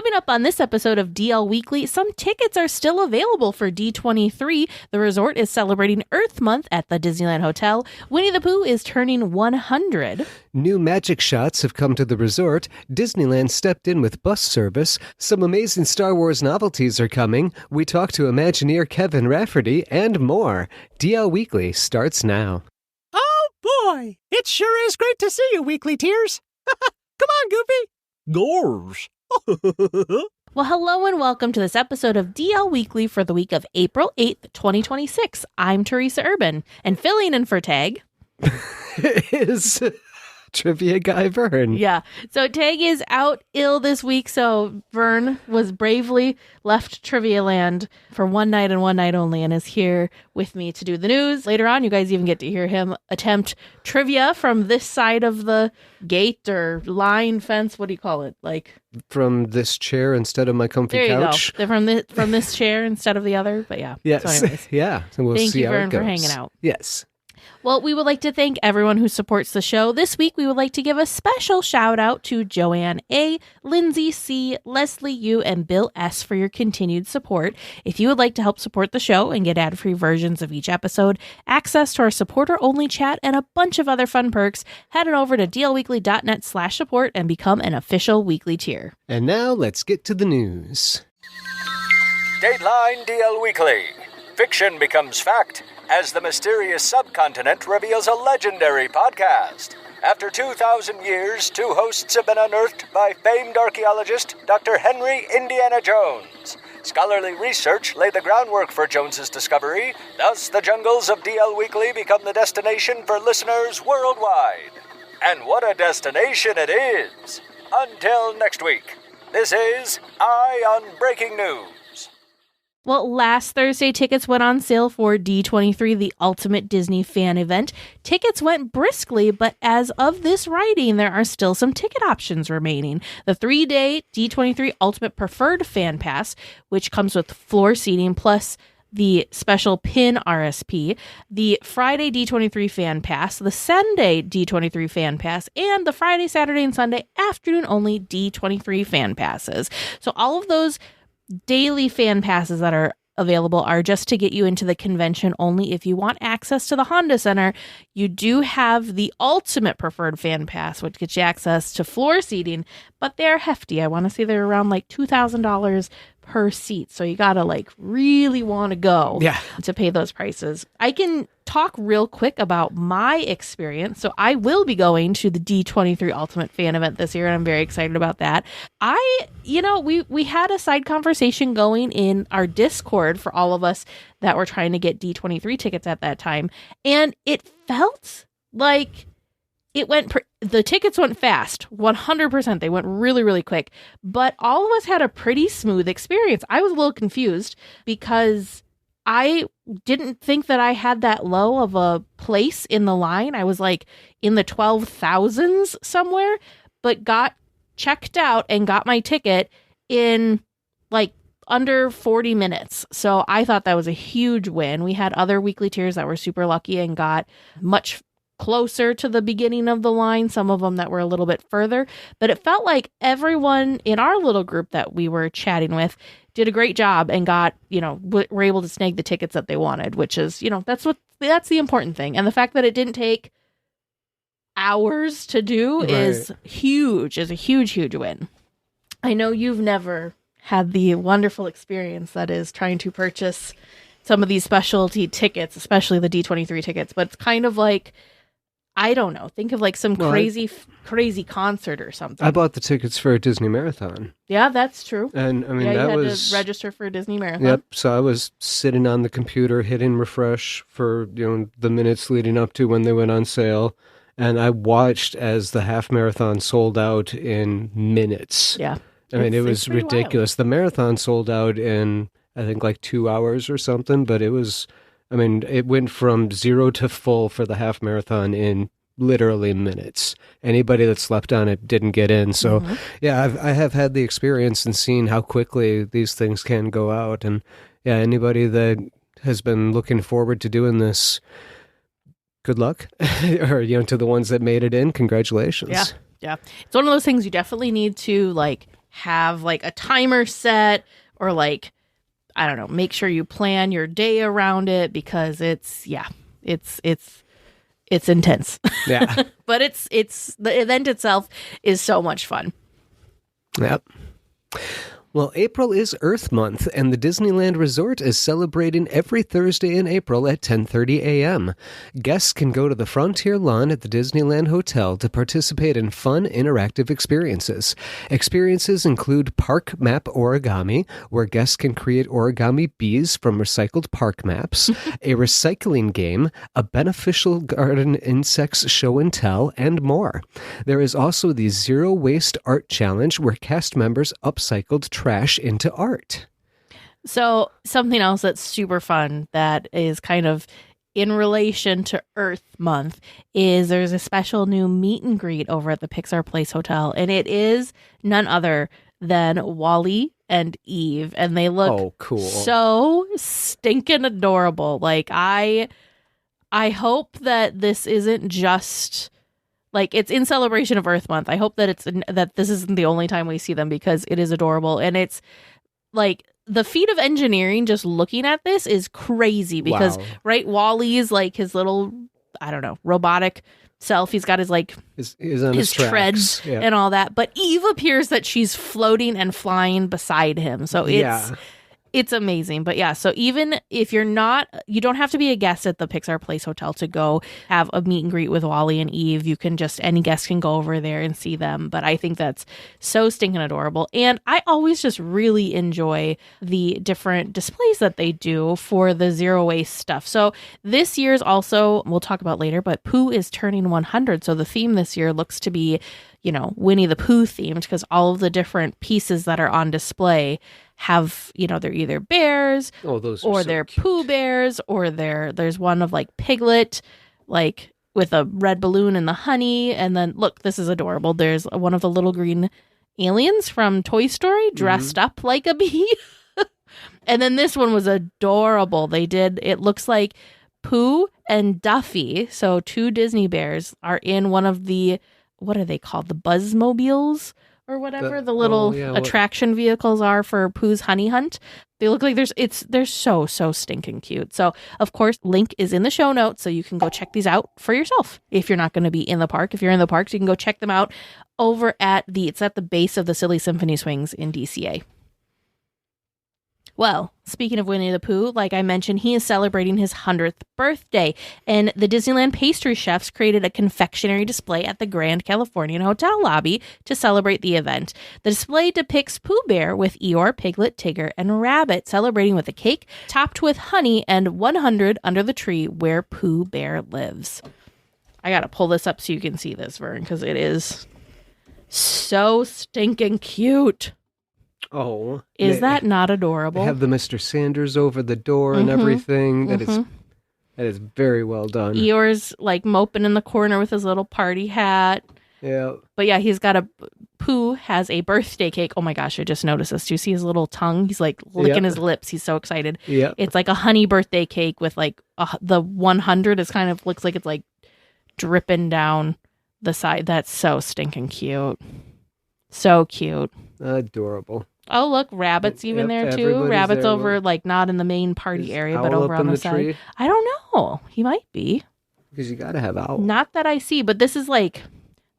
Coming up on this episode of DL Weekly, some tickets are still available for D23. The resort is celebrating Earth Month at the Disneyland Hotel. Winnie the Pooh is turning 100. New magic shots have come to the resort. Disneyland stepped in with bus service. Some amazing Star Wars novelties are coming. We talk to Imagineer Kevin Rafferty and more. DL Weekly starts now. Oh boy, it sure is great to see you, Weekly Tears. Come on, Goofy. Gores. Well, hello and welcome to this episode of DL Weekly for the week of April 8th, 2026. I'm Teresa Urban, and filling in for Tag is trivia guy Vern. Yeah, so Tag is out ill this week, so Vern was bravely left Trivia Land for one night and one night only and is here with me to do the news. Later on, you guys even get to hear him attempt trivia from this side of the gate or line fence. What do you call it? Like from this chair instead of my comfy couch. There you go. From this chair instead of the other. But yeah. Yes. So anyways, yeah. So we'll thank see you, how Vern, it goes. for hanging out. Yes. Well, we would like to thank everyone who supports the show. This week, we would like to give a special shout out to Joanne A., Lindsay C., Leslie U., and Bill S. for your continued support. If you would like to help support the show and get ad-free versions of each episode, access to our supporter-only chat, and a bunch of other fun perks, head on over to dlweekly.net/support and become an official weekly tier. And now, let's get to the news. Dateline DL Weekly. Fiction becomes fact as the mysterious subcontinent reveals a legendary podcast. After 2,000 years, two hosts have been unearthed by famed archaeologist Dr. Henry Indiana Jones. Scholarly research laid the groundwork for Jones's discovery. Thus, the jungles of DL Weekly become the destination for listeners worldwide. And what a destination it is! Until next week, this is Eye on Breaking News. Well, last Thursday, tickets went on sale for D23, the Ultimate Disney Fan Event. Tickets went briskly, but as of this writing, there are still some ticket options remaining. The 3-day D23 Ultimate Preferred Fan Pass, which comes with floor seating, plus the special pin RSP, the Friday D23 Fan Pass, the Sunday D23 Fan Pass, and the Friday, Saturday, and Sunday afternoon only D23 Fan Passes. So all of those daily fan passes that are available are just to get you into the convention only. If you want access to the Honda Center, you do have the Ultimate Preferred Fan Pass, which gets you access to floor seating, but they're hefty. I want to say they're around like $2,000 per seat. So you got to like really want to go to pay those prices. I can talk real quick about my experience. So I will be going to the D23 Ultimate Fan Event this year, and I'm very excited about that. We had a side conversation going in our Discord for all of us that were trying to get D23 tickets at that time, and it felt like the tickets went fast, 100%. They went really, really quick, but all of us had a pretty smooth experience. I was a little confused because I didn't think that I had that low of a place in the line. I was like in the 12,000s somewhere, but got checked out and got my ticket in like under 40 minutes. So I thought that was a huge win. We had other weekly tiers that were super lucky and got much closer to the beginning of the line, some of them that were a little bit further, but it felt like everyone in our little group that we were chatting with did a great job and got, were able to snag the tickets that they wanted, which is, that's the important thing. And the fact that it didn't take hours to do is huge, is a huge, huge win. I know you've never had the wonderful experience that is trying to purchase some of these specialty tickets, especially the D23 tickets, but it's kind of like, I don't know. Think of like some crazy concert or something. I bought the tickets for a Disney Marathon. Yeah, that's true. And I mean, you that had was to register for a Disney Marathon. Yep. So I was sitting on the computer, hitting refresh for the minutes leading up to when they went on sale, and I watched as the half marathon sold out in minutes. Yeah. I mean, it was ridiculous. Wild. The marathon sold out in I think like 2 hours or something, but it was. I mean, it went from 0 to full for the half marathon in literally minutes. Anybody that slept on it didn't get in. So, yeah, I have had the experience and seen how quickly these things can go out. And, yeah, anybody that has been looking forward to doing this, good luck. Or, to the ones that made it in, congratulations. Yeah. It's one of those things you definitely need to, have like a timer set or like, I don't know, make sure you plan your day around it because it's intense. Yeah. But it's the event itself is so much fun. Yep. Well, April is Earth Month, and the Disneyland Resort is celebrating every Thursday in April at 10:30 a.m. Guests can go to the Frontier Lawn at the Disneyland Hotel to participate in fun, interactive experiences. Experiences include Park Map Origami, where guests can create origami bees from recycled park maps, a recycling game, a beneficial garden insects show and tell, and more. There is also the Zero Waste Art Challenge, where cast members upcycled trash into art. So something else that's super fun that is kind of in relation to Earth Month is there's a special new meet and greet over at the Pixar Place Hotel, and it is none other than Wally and Eve, and they look so stinking adorable. Like I hope that this isn't just like it's in celebration of Earth Month. I hope that that this isn't the only time we see them because it is adorable. And it's like the feat of engineering just looking at this is crazy because, right, Wally is like his little, I don't know, robotic self. He's got his like his treads and all that. But Eve appears that she's floating and flying beside him. So it's amazing. But yeah, so even if you don't have to be a guest at the Pixar Place Hotel to go have a meet and greet with Wally and Eve. You can any guest can go over there and see them. But I think that's so stinking adorable. And I always just really enjoy the different displays that they do for the zero waste stuff. So this year's also, we'll talk about later, but Pooh is turning 100. So the theme this year looks to be, Winnie the Pooh themed because all of the different pieces that are on display have, they're either bears or they're Pooh bears or there's one of like Piglet, like with a red balloon and the honey. And then look, this is adorable. There's one of the little green aliens from Toy Story dressed up like a bee. And then this one was adorable. It looks like Pooh and Duffy, so two Disney bears, are in one of the, what are they called? The Buzzmobiles or whatever the little attraction vehicles are for Pooh's Honey Hunt. They look like they're so stinking cute. So of course, link is in the show notes, so you can go check these out for yourself. If you're not going to be in the park, if you're in the parks, you can go check them out over it's at the base of the Silly Symphony Swings in DCA. Well, speaking of Winnie the Pooh, like I mentioned, he is celebrating his 100th birthday, and the Disneyland pastry chefs created a confectionery display at the Grand Californian Hotel lobby to celebrate the event. The display depicts Pooh Bear with Eeyore, Piglet, Tigger, and Rabbit celebrating with a cake topped with honey and 100 under the tree where Pooh Bear lives. I gotta pull this up so you can see this, Vern, because it is so stinking cute. Oh, is that not adorable? They have the Mr. Sanders over the door and everything. That is very well done. Eeyore's like moping in the corner with his little party hat. Yeah. But yeah, Pooh has a birthday cake. Oh my gosh, I just noticed this. Do you see his little tongue? He's like licking his lips. He's so excited. Yeah. It's like a honey birthday cake with like the 100 is kind of looks like it's like dripping down the side. That's so stinking cute. So cute. Adorable. Oh, look, Rabbit's even there, too. Rabbit's over, like, not in the main party area, but over on the side. Tree? I don't know. He might be. Because you got to have Owl. Not that I see, but this is, like,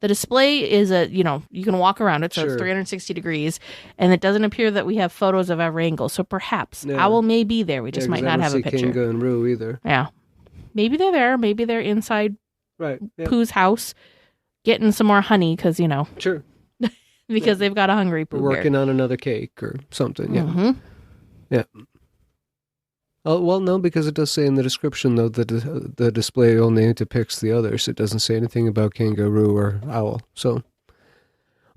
the display is you can walk around it, so it's 360 degrees, and it doesn't appear that we have photos of every angle, so perhaps Owl may be there. We just might not have a picture. Kanga and Roo either. Yeah. Maybe they're there. Maybe they're inside Pooh's house getting some more honey, because, Sure. Because they've got a hungry Pooh Bear. Working on another cake or something, Yeah. Oh, well, no, because it does say in the description, though, that the display only depicts the others. It doesn't say anything about Kangaroo or Owl, so...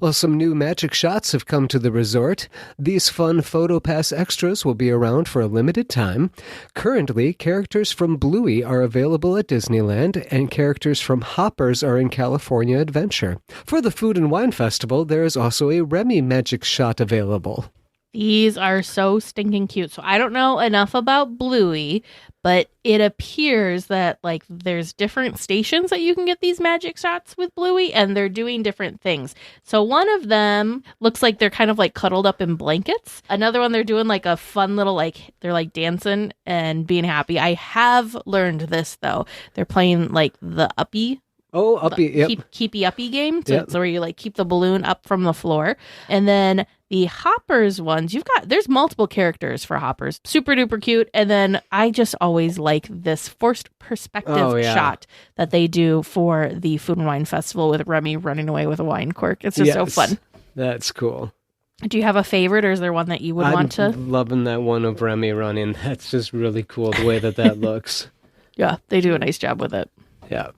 Well, some new magic shots have come to the resort. These fun PhotoPass extras will be around for a limited time. Currently, characters from Bluey are available at Disneyland, and characters from Hoppers are in California Adventure. For the Food and Wine Festival, there is also a Remy magic shot available. These are so stinking cute. So I don't know enough about Bluey, but it appears that like there's different stations that you can get these magic shots with Bluey, and they're doing different things. So one of them looks like they're kind of like cuddled up in blankets. Another one, they're doing like a fun little like they're like dancing and being happy. I have learned this though. They're playing like the uppy. Oh, uppy, yep. Keepy uppy game. So it's where you like keep the balloon up from the floor. And then the Hoppers ones, there's multiple characters for Hoppers. Super duper cute. And then I just always like this forced perspective shot that they do for the Food and Wine Festival with Remy running away with a wine cork. It's just so fun. That's cool. Do you have a favorite, or is there one that you would want to? I'm loving that one of Remy running. That's just really cool the way that looks. Yeah, they do a nice job with it. Yeah.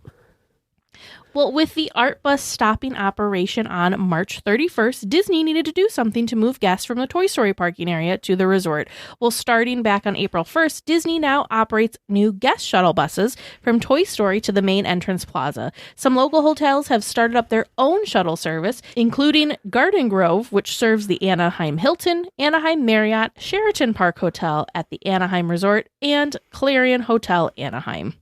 Well, with the art bus stopping operation on March 31st, Disney needed to do something to move guests from the Toy Story parking area to the resort. Well, starting back on April 1st, Disney now operates new guest shuttle buses from Toy Story to the main entrance plaza. Some local hotels have started up their own shuttle service, including Garden Grove, which serves the Anaheim Hilton, Anaheim Marriott, Sheraton Park Hotel at the Anaheim Resort, and Clarion Hotel Anaheim.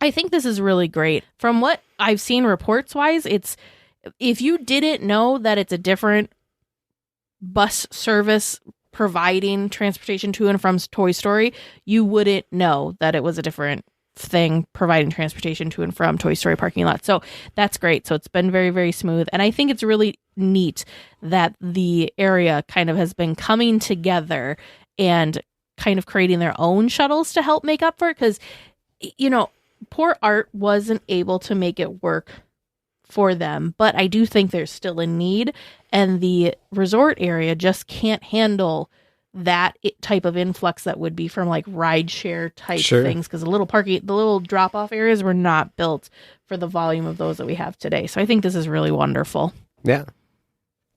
I think this is really great. From what I've seen reports-wise, it's if you didn't know that it's a different bus service providing transportation to and from Toy Story, you wouldn't know that it was a different thing providing transportation to and from Toy Story parking lot. So that's great. So it's been very, very smooth. And I think it's really neat that the area kind of has been coming together and kind of creating their own shuttles to help make up for it. Because, you know, poor Art wasn't able to make it work for them, but I do think there's still a need, and the resort area just can't handle that type of influx that would be from like ride share type things, because the little drop off areas were not built for the volume of those that we have today. So I think this is really wonderful. Yeah.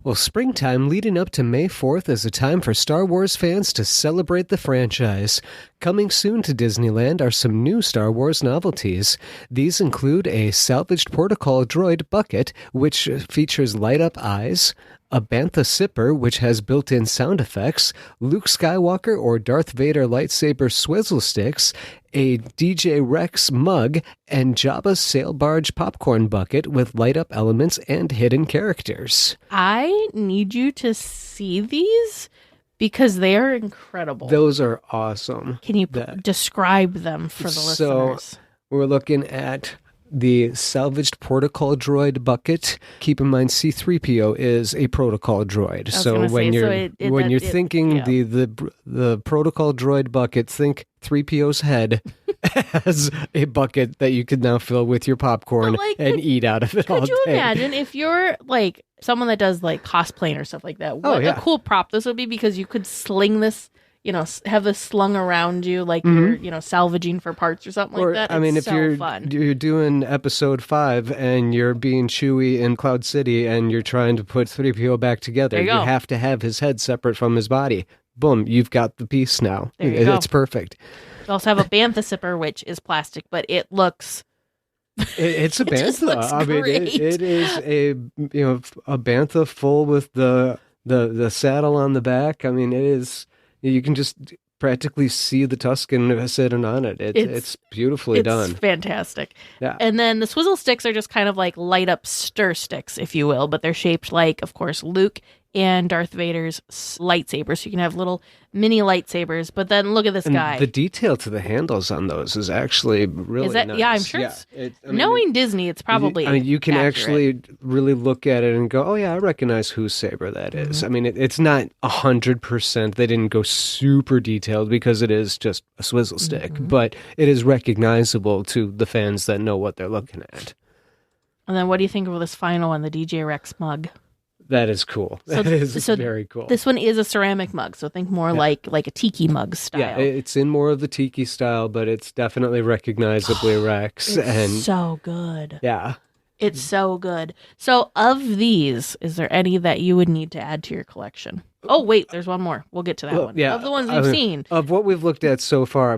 Well, springtime leading up to May 4th is a time for Star Wars fans to celebrate the franchise. Coming soon to Disneyland are some new Star Wars novelties. These include a salvaged protocol droid bucket, which features light-up eyes, a bantha sipper, which has built-in sound effects, Luke Skywalker or Darth Vader lightsaber swizzle sticks, a DJ Rex mug, and Jabba's sail barge popcorn bucket with light-up elements and hidden characters. I need you to see these because they are incredible. Those are awesome. Can you describe them for the listeners? So we're looking at the salvaged protocol droid bucket. Keep in mind, C-3PO is a protocol droid. So when you're thinking the protocol droid bucket, think 3PO's head as a bucket that you could now fill with your popcorn and eat out of it all day. Could you imagine if you're like someone that does like cosplaying or stuff like that? What a cool prop this would be, because you could sling this, have this slung around you like you're, salvaging for parts or something like that. It's you're doing episode 5 and you're being Chewie in Cloud City and you're trying to put 3PO back together, you have to have his head separate from his body. Boom, you've got the piece now. It's perfect. You also have a bantha sipper, which is plastic, but it looks... It's a bantha. It is a bantha full with the saddle on the back. It is... You can just practically see the Tusken sitting on it. It's beautifully done. It's fantastic. Yeah. And then the swizzle sticks are just kind of like light up stir sticks, if you will, but they're shaped like, of course, Luke and Darth Vader's lightsabers. So you can have little mini lightsabers. But then look at this guy. The detail to the handles on those is actually really nice. Yeah, I'm sure. Knowing Disney, it's probably you can accurate. actually really look at it and go, oh yeah, I recognize whose saber that is. It's not 100%. They didn't go super detailed because it is just a swizzle stick, but it is recognizable to the fans that know what they're looking at. And then what do you think of this final one, the DJ Rex mug? That is cool. That is very cool. This one is a ceramic mug, so think more like a tiki mug style. Yeah, it's in more of the tiki style, but it's definitely recognizably Rex. It's so good. Yeah. It's so good. So of these, is there any that you would need to add to your collection? Oh, wait, there's one more. We'll get to that one. Yeah, of the ones we've seen. Of what we've looked at so far,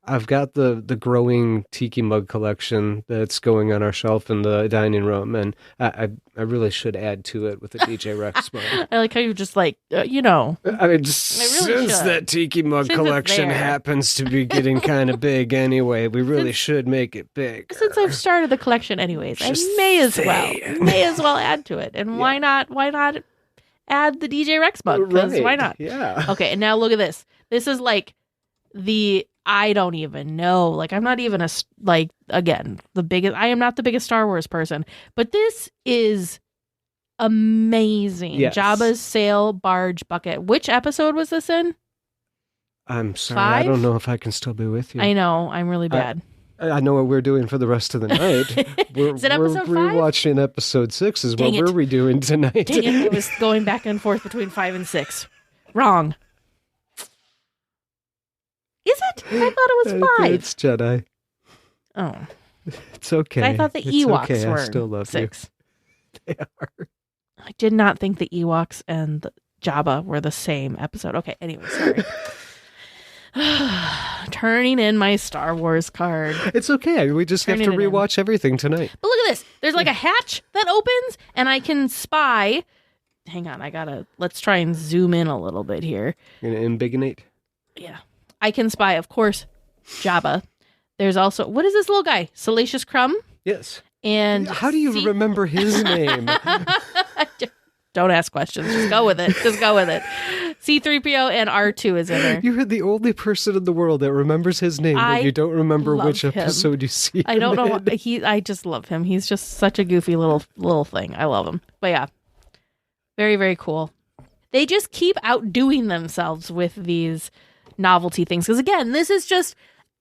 I've got the growing tiki mug collection that's going on our shelf in the dining room, and I really should add to it with a DJ Rex mug. I like how you just I mean, since that tiki mug collection happens to be getting kind of big anyway, we really should make it big. Since I've started the collection anyways, I may as well add to it. And why not add the DJ Rex mug? Because why not? Yeah. Okay, and now look at this. This is I don't even know. Like, I'm not even I am not the biggest Star Wars person, but this is amazing. Yes. Jabba's sail barge bucket. Which episode was this in? I'm sorry. 5? I don't know if I can still be with you. I know. I'm really bad. I know what we're doing for the rest of the night. Is it episode 5? We're rewatching episode 6 is what we're redoing tonight. Dang it. I was going back and forth between 5 and 6. Wrong. Is it? I thought it was 5. It's Jedi. Oh. It's okay. I thought the Ewoks were I still love 6. You. They are. I did not think the Ewoks and the Jabba were the same episode. Okay, anyway, sorry. Turning in my Star Wars card. It's okay. We just have to rewatch everything tonight. But look at this. There's a hatch that opens, and I can spy. Hang on, let's try and zoom in a little bit here. You're going to imbigonate? Yeah. I can spy, of course, Jabba. There's also, what is this little guy? Salacious Crumb? Yes. And how do you remember his name? Don't ask questions. Just go with it. C-3PO and R2 is in there. You're the only person in the world that remembers his name, but you don't remember which episode you see. I don't know. I just love him. He's just such a goofy little thing. I love him. But yeah, very, very cool. They just keep outdoing themselves with these novelty things. Because again, this is just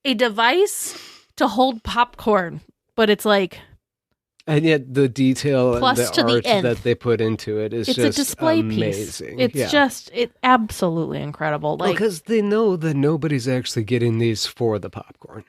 a device to hold popcorn, but it's and yet the detail and the art the that they put into it is just a display amazing. Piece. It's absolutely incredible. Because they know that nobody's actually getting these for the popcorn.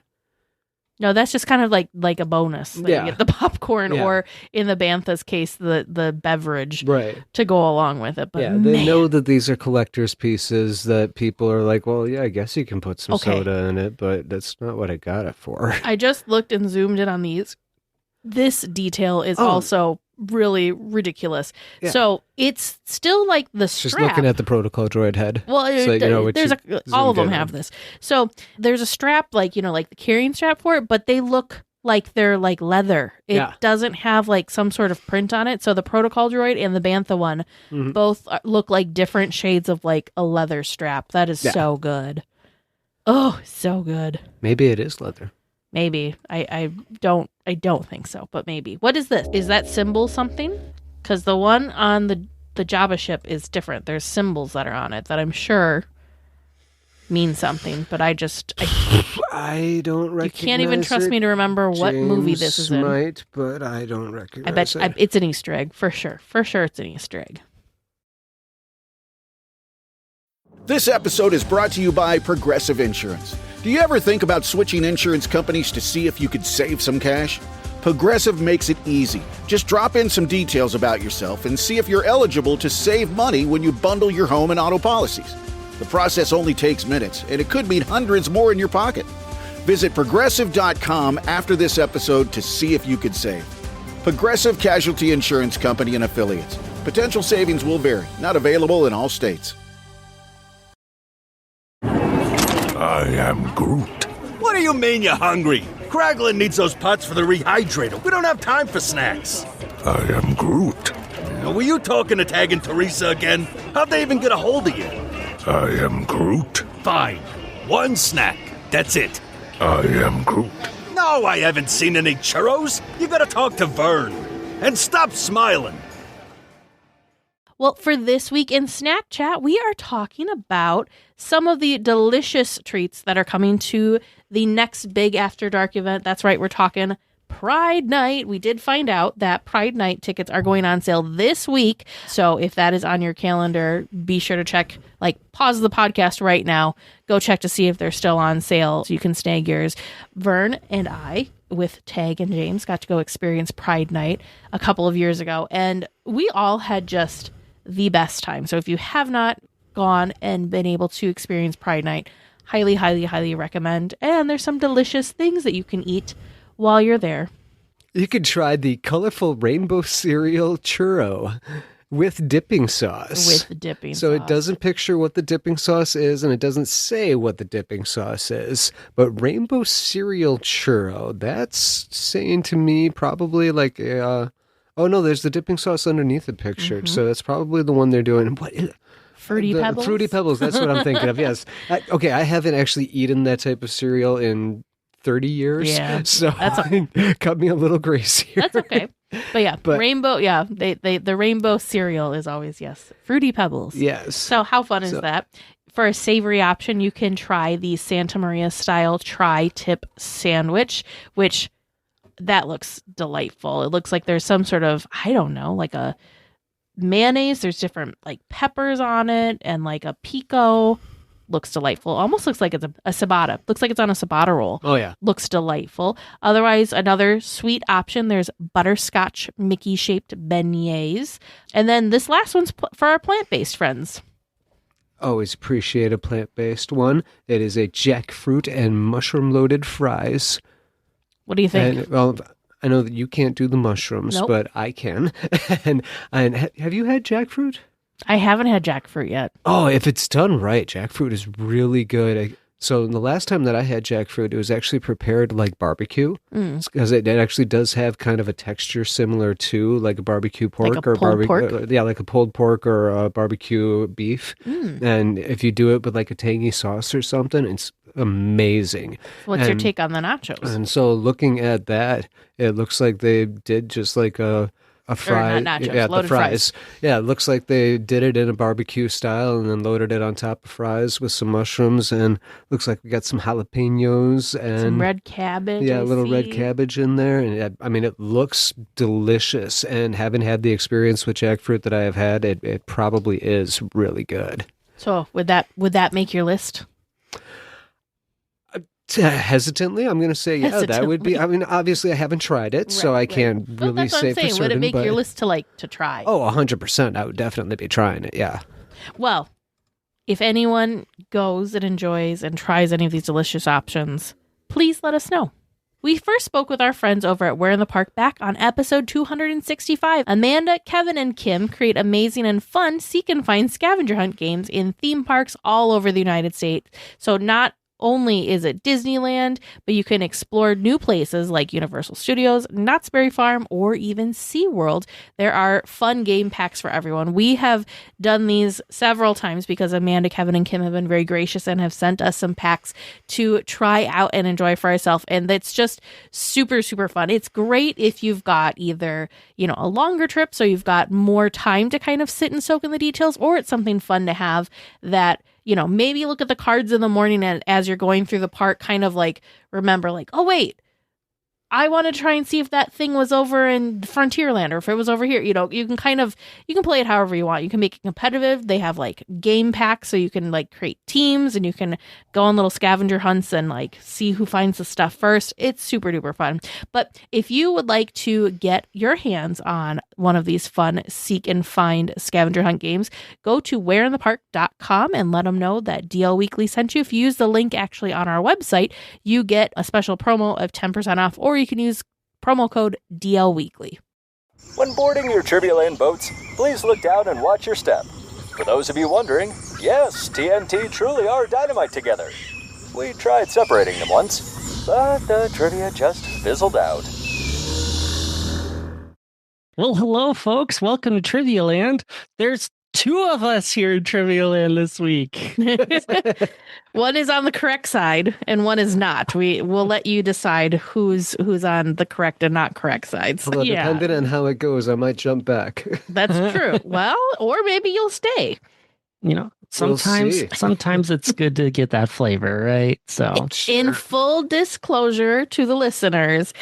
No, that's just kind of like a bonus. You get the popcorn or, in the Bantha's case, the beverage to go along with it. But they know that these are collector's pieces that people are like, well, yeah, I guess you can put some soda in it, but that's not what I got it for. I just looked and zoomed in on these. This detail is also really ridiculous. Yeah. So it's still the strap. Just looking at the protocol droid head. Well, all of them have this. So there's a strap, the carrying strap for it, but they look like they're leather. It doesn't have some sort of print on it. So the protocol droid and the Bantha one both look like different shades of a leather strap. That is so good. Oh, so good. Maybe it is leather. Maybe. I don't think so, but maybe. What is this? Is that symbol something? Because the one on the Jabba ship is different. There's symbols that are on it that I'm sure mean something, but I don't recognize. You can't even trust me to remember what movie this is in. Might, but I don't recognize it. It's an Easter egg, for sure. For sure it's an Easter egg. This episode is brought to you by Progressive Insurance. Do you ever think about switching insurance companies to see if you could save some cash? Progressive makes it easy. Just drop in some details about yourself and see if you're eligible to save money when you bundle your home and auto policies. The process only takes minutes, and it could mean hundreds more in your pocket. Visit Progressive.com after this episode to see if you could save. Progressive Casualty Insurance Company and Affiliates. Potential savings will vary. Not available in all states. I am Groot. What do you mean you're hungry? Kraglin needs those pots for the rehydrator. We don't have time for snacks. I am Groot. Were you talking to Tag and Teresa again? How'd they even get a hold of you? I am Groot. Fine. One snack. That's it. I am Groot. No, I haven't seen any churros. You gotta talk to Vern. And stop smiling. Well, for this week in Snack Chat, we are talking about some of the delicious treats that are coming to the next big After Dark event. That's right, we're talking Pride Night. We did find out that Pride Night tickets are going on sale this week. So if that is on your calendar, be sure to check, pause the podcast right now. Go check to see if they're still on sale so you can snag yours. Vern and I, with Tag and James, got to go experience Pride Night a couple of years ago. And we all had just the best time. So if you have not gone and been able to experience Pride Night, highly, highly, highly recommend. And there's some delicious things that you can eat while you're there. You could try the colorful rainbow cereal churro with dipping sauce. So it doesn't picture what the dipping sauce is, and it doesn't say what the dipping sauce is. But rainbow cereal churro, that's saying to me probably like oh no, there's the dipping sauce underneath it pictured. So that's probably the one they're doing. What is Fruity Pebbles? Fruity Pebbles, that's what I'm thinking of, yes. Okay, I haven't actually eaten that type of cereal in 30 years. Yeah, so that's okay. Cut me a little grace here. That's okay. But rainbow, the rainbow cereal is always, yes, Fruity Pebbles. Yes. So how fun is that? For a savory option, you can try the Santa Maria style tri-tip sandwich, which that looks delightful. It looks like there's some sort of, I don't know, like a mayonnaise. There's different like peppers on it and like a pico. Looks delightful. Almost looks like it's a ciabatta. Looks like it's on a ciabatta roll. Oh, yeah. Looks delightful. Otherwise, another sweet option, there's butterscotch Mickey-shaped beignets. And then this last one's for our plant-based friends. Always appreciate a plant-based one. It is a jackfruit and mushroom-loaded fries. What do you think? And, well, I know that you can't do the mushrooms, Nope. but I can. and have you had jackfruit? I haven't had jackfruit yet. Oh, if it's done right, jackfruit is really good. So the last time that I had jackfruit, it was actually prepared like barbecue, because it actually does have kind of a texture similar to like a barbecue pork, Like a pulled pork? Like a pulled pork or a barbecue beef. And if you do it with like a tangy sauce or something, it's amazing. What's your take on the nachos? And so looking at that, it looks like they did just like a fry. Or not nachos, yeah, loaded the fries. Yeah, it looks like they did it in a barbecue style and then loaded it on top of fries with some mushrooms, and looks like we got some jalapenos and some red cabbage. Yeah, I a little red see. cabbage in there, and I mean it looks delicious. And having had the experience with jackfruit that I have had, it probably is really good. So would that make your list? Hesitantly, I'm going to say, yeah, that would be. Hesitantly. I mean, obviously, I haven't tried it, so I can't Well, really that's what say I'm for saying. certain. Would it make but, your list to try? Oh, 100%. I would definitely be trying it, yeah. Well, if anyone goes and enjoys and tries any of these delicious options, please let us know. We first spoke with our friends over at Where in the Park back on episode 265. Amanda, Kevin, and Kim create amazing and fun seek and find scavenger hunt games in theme parks all over the United States. So not only is it Disneyland, but you can explore new places like Universal Studios, Knott's Berry Farm, or even SeaWorld. There are fun game packs for everyone. We have done these several times because Amanda, Kevin, and Kim have been very gracious and have sent us some packs to try out and enjoy for ourselves. And it's just super, super fun. It's great if you've got either, a longer trip, so you've got more time to kind of sit and soak in the details, or it's something fun to have that maybe look at the cards in the morning and as you're going through the park, kind of like remember like, oh, wait, I want to try and see if that thing was over in Frontierland or if it was over here. You can play it however you want. You can make it competitive. They have like game packs, so you can like create teams and you can go on little scavenger hunts and like see who finds the stuff first. It's super duper fun. But if you would like to get your hands on one of these fun seek and find scavenger hunt games, go to whereinthepark.com and let them know that DL Weekly sent you. If you use the link actually on our website, you get a special promo of 10% off, or you can use promo code DLWeekly. When boarding your Trivia boats, please look down and watch your step. For those of you wondering, yes, TNT truly are dynamite together. We tried separating them once, but the trivia just fizzled out. Well, hello, folks. Welcome to Trivia Land. There's two of us here in Trivia Land this week. One is on the correct side and one is not. We'll let you decide who's on the correct and not correct sides. Well, depending on how it goes, I might jump back. That's true. Well, or maybe you'll stay. Sometimes it's good to get that flavor, right? So, in full disclosure to the listeners,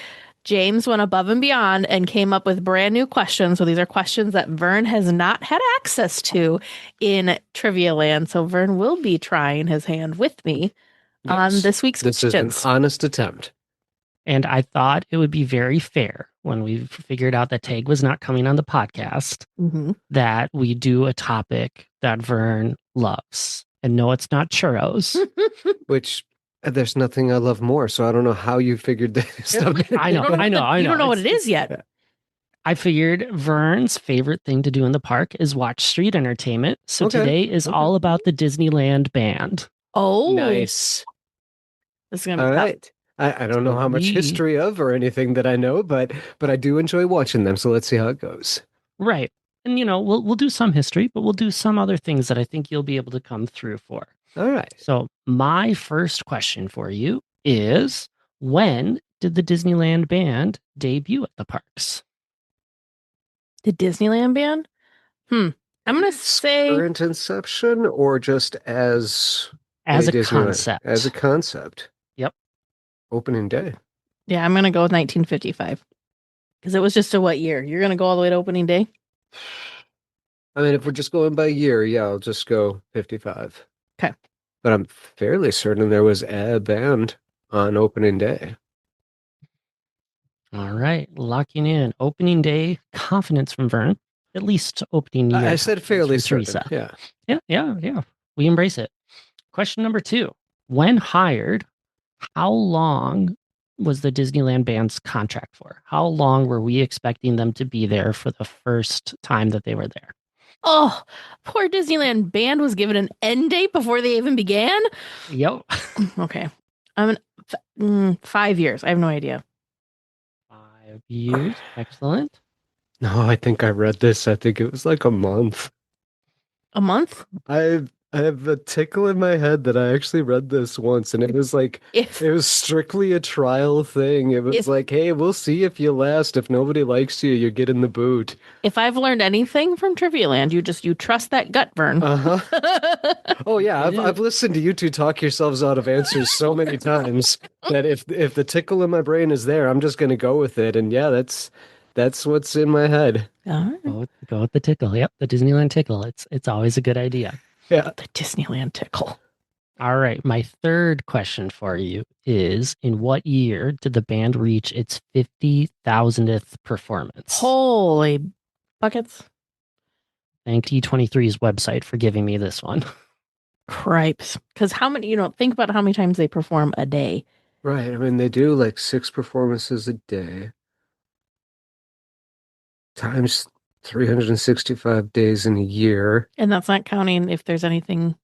James went above and beyond and came up with brand new questions. So these are questions that Vern has not had access to in Trivia Land. So Vern will be trying his hand with me on this week's questions. This is an honest attempt. And I thought it would be very fair when we figured out that Tag was not coming on the podcast, that we do a topic that Vern loves. And no, it's not churros. Which there's nothing I love more, so I don't know how you figured this out. I know. You don't know what it is yet. I figured Vern's favorite thing to do in the park is watch street entertainment. So today is all about the Disneyland band. Oh, Nice. This is gonna be All tough. right. I don't know how much Me. history of or anything that I know, but I do enjoy watching them, so let's see how it goes. Right. And we'll do some history, but we'll do some other things that I think you'll be able to come through for. All right. So my first question for you is, when did the Disneyland band debut at the parks? The Disneyland band? I'm gonna say Current inception or just as As a Disneyland? concept. As a concept. Yep. Opening day. yeah, I'm gonna go with 1955 because it was just a what year? You're gonna go all the way to opening day? I mean, if we're just going by year, yeah, I'll just go 55. Okay. But I'm fairly certain there was a band on opening day. All right. Locking in. Opening day confidence from Vern. At least opening year. I said fairly confidence certain. from Teresa. Yeah. Yeah. We embrace it. Question number 2. When hired, how long was the Disneyland band's contract for? How long were we expecting them to be there for the first time that they were there? Oh, poor Disneyland band was given an end date before they even began. Yep. Okay, I'm 5 years. I have no idea. 5 years. Excellent. No, I think I read this. I think it was like a month. A month? I have a tickle in my head that I actually read this once, and it was like If it was strictly a trial thing. It was like, hey, we'll see if you last. If nobody likes you, you're getting the boot. if I've learned anything from Trivia Land, you trust that gut, Vern. Uh-huh. Oh yeah, I've listened to you two talk yourselves out of answers so many times that if the tickle in my brain is there, I'm just gonna go with it. And yeah, that's what's in my head. All Go with the tickle. Yep, the Disneyland tickle. It's always a good idea. Yeah. the Disneyland tickle. All right. My third question for you is, in what year did the band reach its 50,000th performance? Holy buckets. Thank D23's website for giving me this one. Cripes. Because how many, think about how many times they perform a day. Right. I mean, they do like 6 performances a day times 365 days in a year. And that's not counting if there's anything,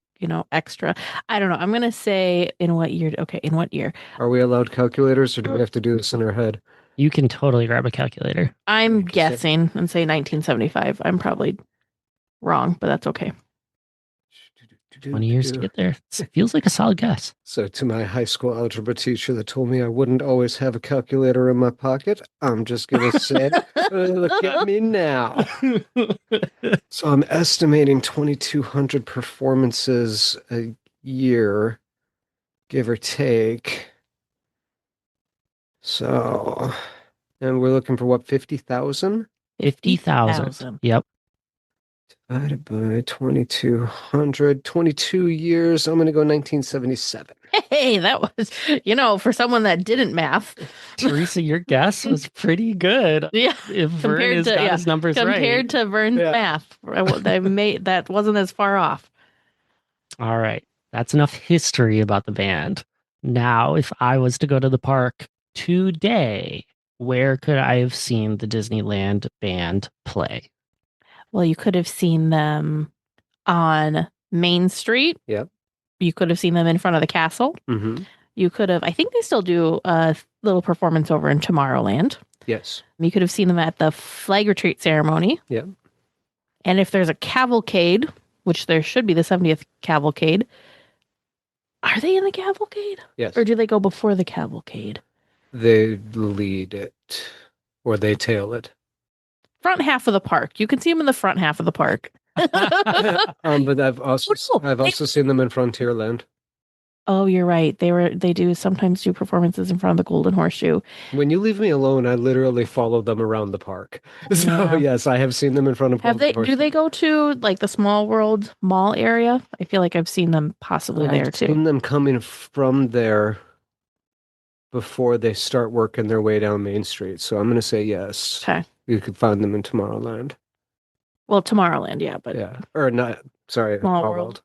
extra. I don't know. I'm going to say in what year? Okay, in what year? Are we allowed calculators, or do we have to do this in our head? You can totally grab a calculator. I'm guessing and say 1975. I'm probably wrong, but that's okay. 20 years to get there. It feels like a solid guess. So to my high school algebra teacher that told me I wouldn't always have a calculator in my pocket, I'm just going to say, look at me now. So I'm estimating 2,200 performances a year, give or take. So, and we're looking for what, 50,000? 50,000. Yep. Divided by 2,200, 22 years. I'm going to go 1977. Hey, that was, for someone that didn't math. Teresa, your guess was pretty good. Yeah. If Vern has got his numbers right. Compared to Vern's math, that wasn't as far off. All right. That's enough history about the band. Now, if I was to go to the park today, where could I have seen the Disneyland band play? Well, you could have seen them on Main Street. Yep. You could have seen them in front of the castle. Mm-hmm. You could have, I think they still do a little performance over in Tomorrowland. Yes. You could have seen them at the flag retreat ceremony. Yeah. And if there's a cavalcade, which there should be the 70th cavalcade, are they in the cavalcade? Yes. Or do they go before the cavalcade? They lead it, or they tail it. Front half of the park. You can see them in the front half of the park. But I've also seen them in Frontierland. Oh, you're right. They do sometimes do performances in front of the Golden Horseshoe. When you leave me alone, I literally follow them around the park. So yes, I have seen them in front of. Do they go to like the Small World Mall area? I feel like I've seen them possibly there too. I've seen them coming from there before they start working their way down Main Street. So I'm going to say yes. Okay. You could find them in Tomorrowland. Well, Tomorrowland, yeah, but yeah, or not. Sorry, Small World.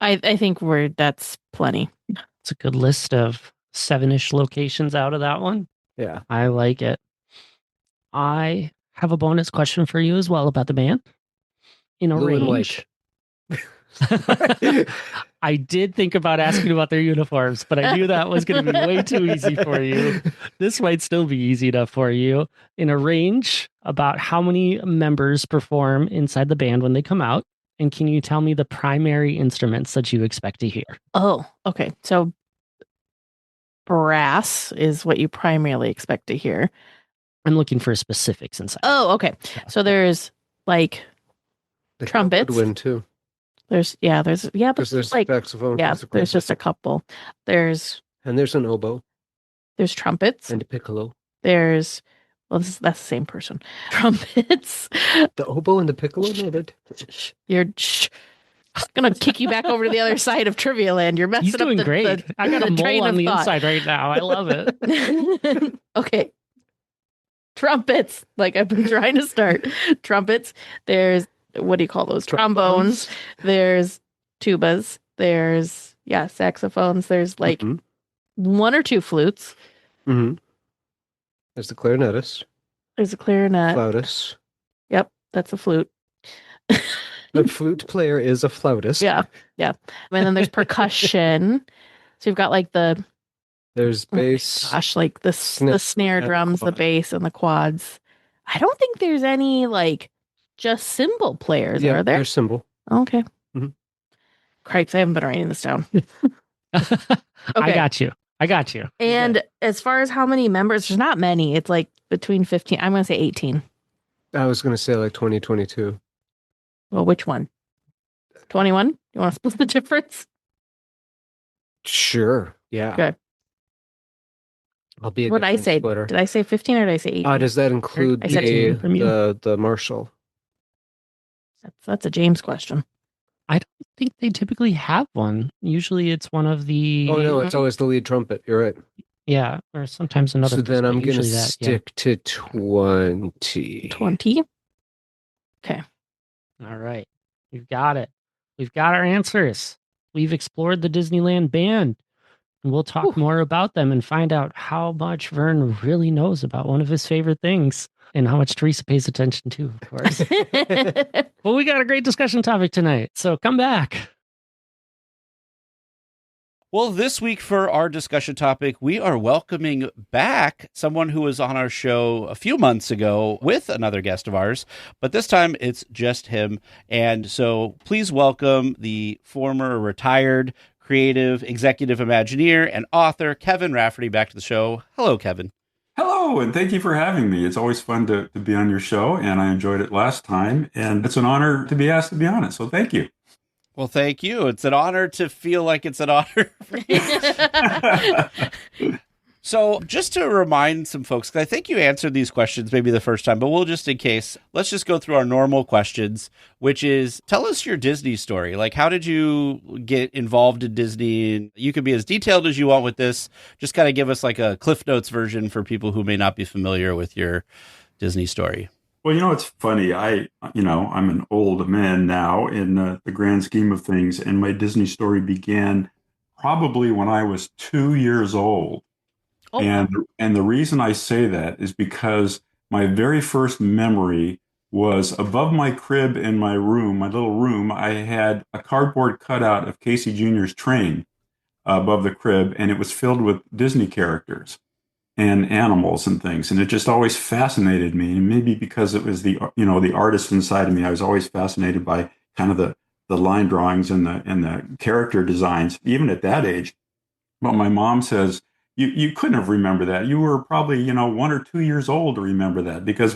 I think that's plenty. It's a good list of 7-ish locations out of that one. Yeah. I like it. I have a bonus question for you as well about the band. In a Blue and range. white. I did think about asking about their uniforms, but I knew that was going to be way too easy for you. This might still be easy enough for you. In a range, about how many members perform inside the band when they come out? And can you tell me the primary instruments that you expect to hear? Oh, okay. So brass is what you primarily expect to hear. I'm looking for specifics inside. Oh, okay. So there's like The trumpets. woodwind too. There's but There's like saxophone. there's just a couple. There's an oboe trumpets. and a piccolo. That's the same person. Trumpets. The oboe and the piccolo. No, You're gonna kick you back over to the other side of Trivia Land. You're messing He's doing up great. I got a train mole on of the thought. inside right now. I love it. Okay. Trumpets, like I've been trying to start. Trumpets. There's, what do you call those? Trombones. There's tubas. There's, saxophones. There's like one or two flutes. Mm-hmm. There's the clarinetist. There's a clarinet. Flautist. Yep, that's a flute. The flute player is a flautist. Yeah. And then there's percussion. So you've got like There's bass. like the snare drums, the bass, and the quads. I don't think there's any like just cymbal players, are there? There's cymbal. Okay. Mm-hmm. Cripes, I haven't been writing this down. I got you. And as far as how many members, there's not many. It's like between 15. I'm going to say 18. I was going to say like 2022. Well, which one? 21? You want to split the difference? Sure. Yeah. Okay. I'll be a What did I difference say? splitter. Did I say 15 or did I say 18? Does that include I said 18 from you. the Marshall? That's a James question. I don't think they typically have one. Usually it's one of the... Oh, no, it's always the lead trumpet. You're right. Yeah, or sometimes another. So then I'm going to that, stick to 20. 20? Okay. All right. We've got it. We've got our answers. We've explored the Disneyland band. And we'll talk more about them and find out how much Vern really knows about one of his favorite things and how much Teresa pays attention to, of course. Well, we got a great discussion topic tonight, so come back. Well, this week for our discussion topic, we are welcoming back someone who was on our show a few months ago with another guest of ours, but this time it's just him. And so please welcome the former retired creative executive Imagineer and author Kevin Rafferty back to the show. Hello, Kevin. Hello, and thank you for having me. It's always fun to be on your show, and I enjoyed it last time, and it's an honor to be asked to be on it, so thank you. Well, thank you. It's an honor to feel like it's an honor for you. So just to remind some folks, because I think you answered these questions maybe the first time, but we'll just in case, let's just go through our normal questions, which is tell us your Disney story. Like, how did you get involved in Disney? You can be as detailed as you want with this. Just kind of give us like a Cliff Notes version for people who may not be familiar with your Disney story. Well, it's funny. I'm an old man now in the grand scheme of things, and my Disney story began probably when I was 2 years old. Oh. And the reason I say that is because my very first memory was above my crib in my room, my little room. I had a cardboard cutout of Casey Jr.'s train above the crib, and it was filled with Disney characters and animals and things. And it just always fascinated me. And maybe because it was the artist inside of me, I was always fascinated by kind of the line drawings and the character designs, even at that age. But my mom says, you couldn't have remembered that. You were probably, 1 or 2 years old to remember that, because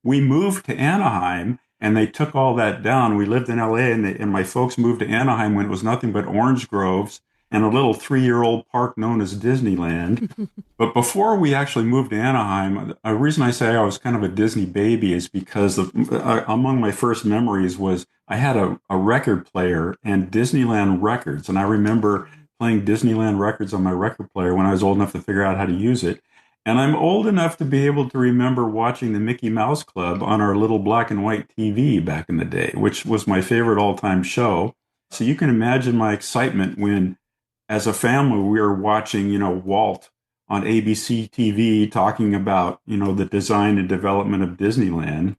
we moved to Anaheim and they took all that down. We lived in LA and my folks moved to Anaheim when it was nothing but orange groves and a little 3-year-old park known as Disneyland. But before we actually moved to Anaheim, the reason I say I was kind of a Disney baby is because among my first memories was I had a record player and Disneyland records. And I remember playing Disneyland records on my record player when I was old enough to figure out how to use it. And I'm old enough to be able to remember watching the Mickey Mouse Club on our little black and white TV back in the day, which was my favorite all-time show. So you can imagine my excitement when, as a family, we were watching, Walt on ABC TV talking about, the design and development of Disneyland.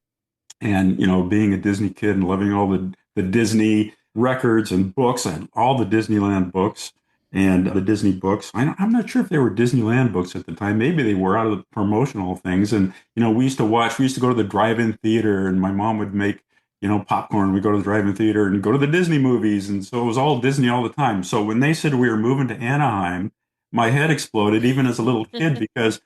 And, being a Disney kid and loving all the Disney records and books, and all the Disneyland books and the Disney books. I'm not sure if they were Disneyland books at the time. Maybe they were out of the promotional things. And, we used to go to the drive-in theater, and my mom would make, popcorn. We'd go to the drive-in theater and go to the Disney movies. And so it was all Disney all the time. So when they said we were moving to Anaheim, my head exploded, even as a little kid, because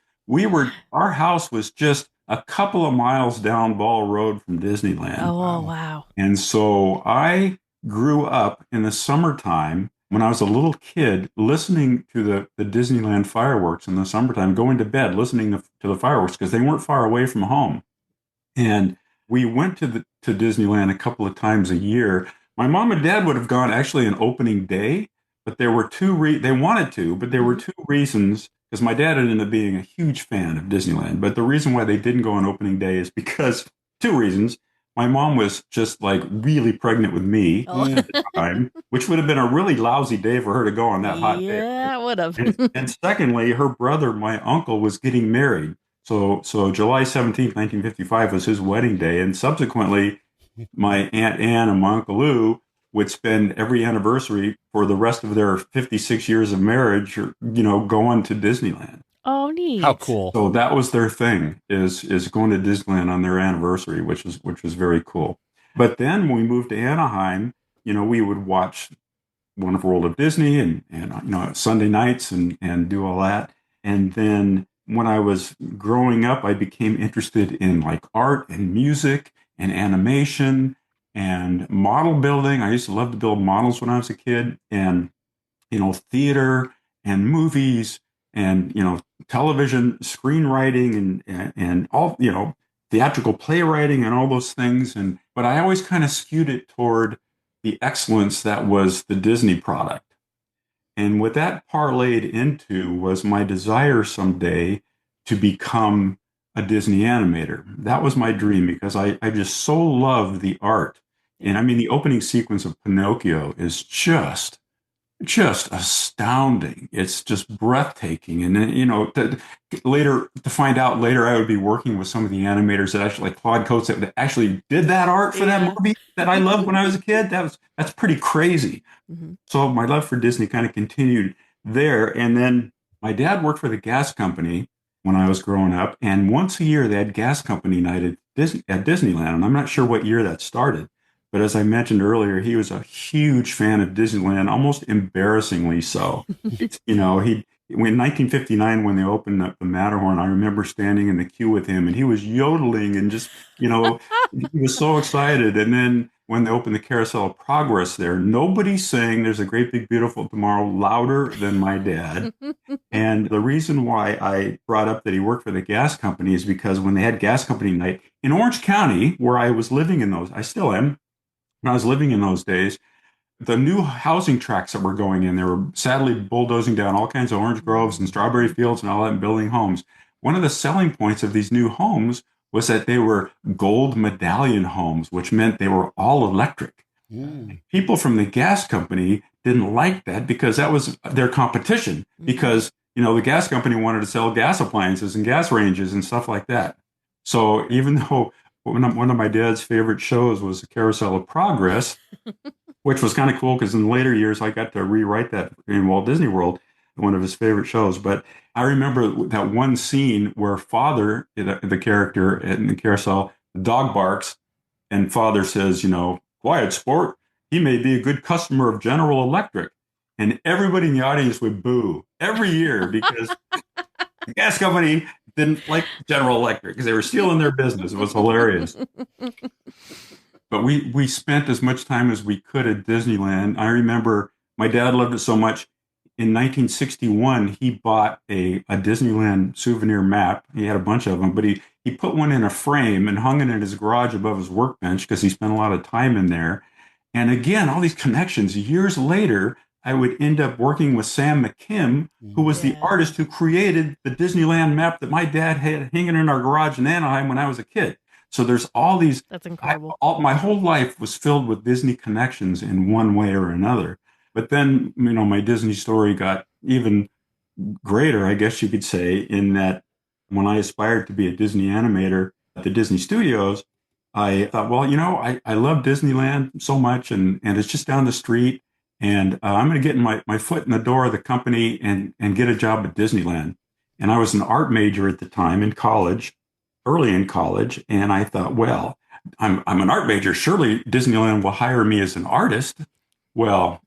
our house was just a couple of miles down Ball Road from Disneyland. Oh, wow. And so I grew up in the summertime when I was a little kid, listening to the Disneyland fireworks in the summertime, going to bed, listening to the fireworks because they weren't far away from home. And we went to Disneyland a couple of times a year. My mom and dad would have gone actually on opening day, but there were they wanted to, but there were two reasons. Because my dad ended up being a huge fan of Disneyland. But the reason why they didn't go on opening day is because two reasons. My mom was just like really pregnant with me at the time, which would have been a really lousy day for her to go on that hot day. Yeah, it would have. And secondly, her brother, my uncle, was getting married. So July 17th, 1955 was his wedding day. And subsequently, my Aunt Anne and my Uncle Lou would spend every anniversary for the rest of their 56 years of marriage, going to Disneyland. Oh, neat. How cool. So that was their thing, is going to Disneyland on their anniversary, which was very cool. But then when we moved to Anaheim, we would watch Wonderful World of Disney and Sunday nights and do all that. And then when I was growing up, I became interested in like art and music and animation and model building. I used to love to build models when I was a kid, and, theater and movies and, television screenwriting and all, theatrical playwriting and all those things. But I always kind of skewed it toward the excellence that was the Disney product. And what that parlayed into was my desire someday to become a Disney animator. That was my dream, because I just so loved the art. And I mean, the opening sequence of Pinocchio is just astounding. It's just breathtaking. And then, to find out later, I would be working with some of the animators that actually, like Claude Coates, that actually did that art for that movie that I loved when I was a kid. That's pretty crazy. Mm-hmm. So my love for Disney kind of continued there. And then my dad worked for the gas company when I was growing up. And once a year, they had gas company night at Disneyland. And I'm not sure what year that started. But as I mentioned earlier, he was a huge fan of Disneyland, almost embarrassingly so. In 1959, when they opened up the Matterhorn, I remember standing in the queue with him, and he was yodeling and just, he was so excited. And then when they opened the Carousel of Progress there, nobody sang "There's a Great Big Beautiful Tomorrow" louder than my dad. And the reason why I brought up that he worked for the gas company is because when they had gas company night in Orange County, where I was living I still am, when I was living in those days, the new housing tracts that were going in, they were sadly bulldozing down all kinds of orange groves and strawberry fields and all that, and building homes. One of the selling points of these new homes was that they were gold medallion homes, which meant they were all electric. Mm. People from the gas company didn't like that because that was their competition, because, the gas company wanted to sell gas appliances and gas ranges and stuff like that. So even though one of my dad's favorite shows was the Carousel of Progress, which was kind of cool because in later years I got to rewrite that in Walt Disney World, one of his favorite shows. But I remember that one scene where Father, the character in the Carousel, the dog barks, and Father says, "Quiet, sport. He may be a good customer of General Electric." And everybody in the audience would boo every year because the gas company didn't like General Electric because they were stealing their business. It was hilarious. But we spent as much time as we could at Disneyland. I remember my dad loved it so much. In 1961, he bought a Disneyland souvenir map. He had a bunch of them, but he put one in a frame and hung it in his garage above his workbench because he spent a lot of time in there. And again, all these connections. Years later, I would end up working with Sam McKim, who was the artist who created the Disneyland map that my dad had hanging in our garage in Anaheim when I was a kid. So there's all these. That's incredible. My whole life was filled with Disney connections in one way or another. But then, my Disney story got even greater, I guess you could say, in that when I aspired to be a Disney animator at the Disney Studios, I thought, well, I love Disneyland so much, and it's just down the street, and I'm going to get my foot in the door of the company and get a job at Disneyland. And I was an art major at the time in college, early in college, and I thought, well, I'm an art major. Surely Disneyland will hire me as an artist. Well,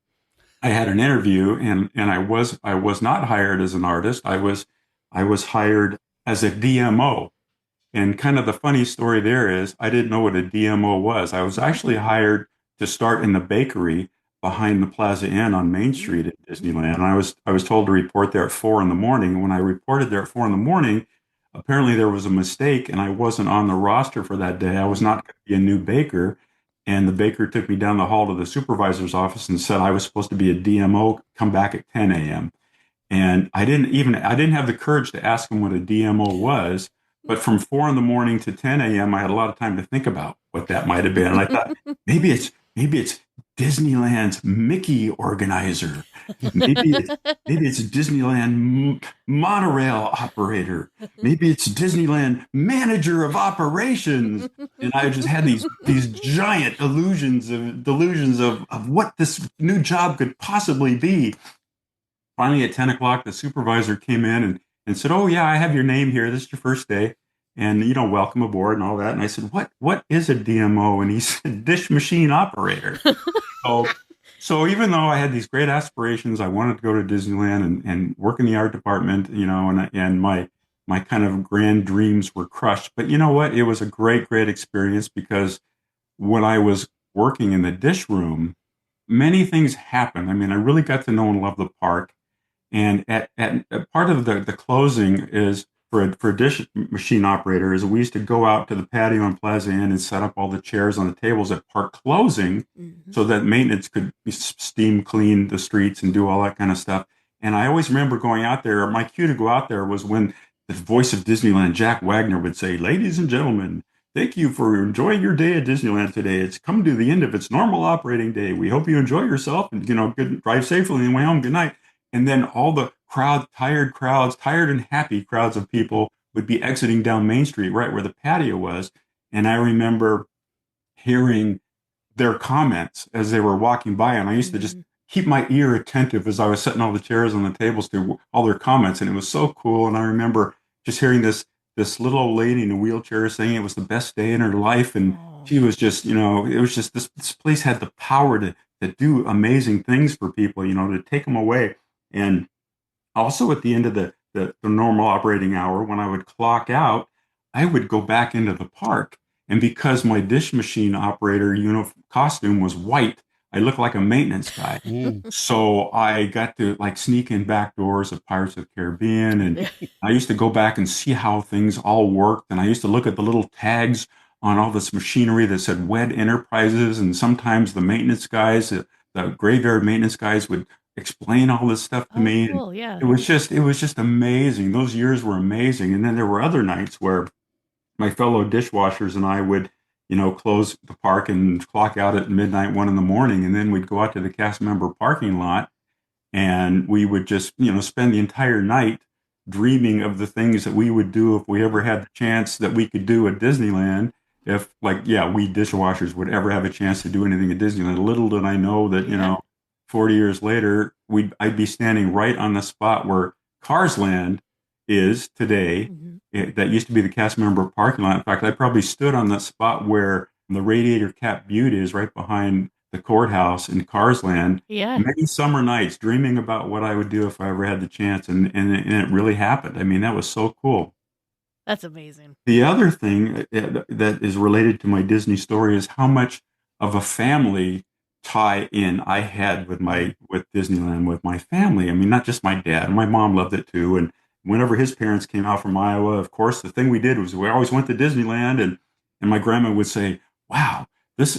I had an interview, and I was not hired as an artist. I was hired as a DMO. And kind of the funny story there is I didn't know what a DMO was. I was actually hired to start in the bakery behind the Plaza Inn on Main Street at Disneyland. And I was told to report there at 4 a.m. And when I reported there at 4 a.m, apparently there was a mistake and I wasn't on the roster for that day. I was not going to be a new baker. And the baker took me down the hall to the supervisor's office and said I was supposed to be a DMO, come back at 10 a.m. And I didn't have the courage to ask him what a DMO was. But from 4 a.m. to 10 a.m., I had a lot of time to think about what that might have been. And I thought, maybe it's Disneyland's Mickey organizer. Maybe it's Disneyland monorail operator. Maybe it's Disneyland manager of operations. And I just had these giant delusions of what this new job could possibly be. Finally, at 10 o'clock, the supervisor came in and said, "Oh yeah, I have your name here. This is your first day, and welcome aboard and all that." And I said, "What is a DMO?" And he said, "Dish machine operator." So even though I had these great aspirations, I wanted to go to Disneyland and work in the art department, and my kind of grand dreams were crushed. But you know what? It was a great experience because when I was working in the dish room, many things happened. I mean, I really got to know and love the park. And at part of the closing is for a dish machine operator is we used to go out to the patio on Plaza Inn and set up all the chairs on the tables at park closing so that maintenance could steam clean the streets and do all that kind of stuff. And I always remember going out there. My cue to go out there was when the voice of Disneyland, Jack Wagner, would say, "Ladies and gentlemen, thank you for enjoying your day at Disneyland today. It's come to the end of its normal operating day. We hope you enjoy yourself and, good, drive safely on the way home. Good night." And then all the tired and happy crowds of people would be exiting down Main Street, right where the patio was. And I remember hearing their comments as they were walking by. And I used to just keep my ear attentive as I was setting all the chairs on the tables to all their comments. And it was so cool. And I remember just hearing this little old lady in a wheelchair saying it was the best day in her life. And she was just, it was just, this place had the power to do amazing things for people, to take them away. And also at the end of the normal operating hour, when I would clock out, I would go back into the park. And because my dish machine operator costume was white, I looked like a maintenance guy. So I got to sneak in back doors of Pirates of the Caribbean. And I used to go back and see how things all worked. And I used to look at the little tags on all this machinery that said WED Enterprises. And sometimes the maintenance guys, the graveyard maintenance guys would explain all this stuff to me. Cool, yeah. It was just amazing. Those years were amazing. And then there were other nights where my fellow dishwashers and I would, close the park and clock out at midnight, 1 a.m. And then we'd go out to the cast member parking lot and we would just, spend the entire night dreaming of the things that we would do if we ever had the chance that we could do at Disneyland. If we dishwashers would ever have a chance to do anything at Disneyland. Little did I know that, 40 years later, I'd be standing right on the spot where Cars Land is today. That used to be the cast member parking lot. In fact, I probably stood on the spot where the Radiator Cap Butte is, right behind the courthouse in Cars Land. Yeah. Many summer nights dreaming about what I would do if I ever had the chance. And it really happened. I mean, that was so cool. That's amazing. The other thing that is related to my Disney story is how much of a family tie-in I had with Disneyland, with my family. I mean, not just my dad. My mom loved it too. And whenever his parents came out from Iowa, of course, the thing we did was we always went to Disneyland, and my grandma would say, "Wow,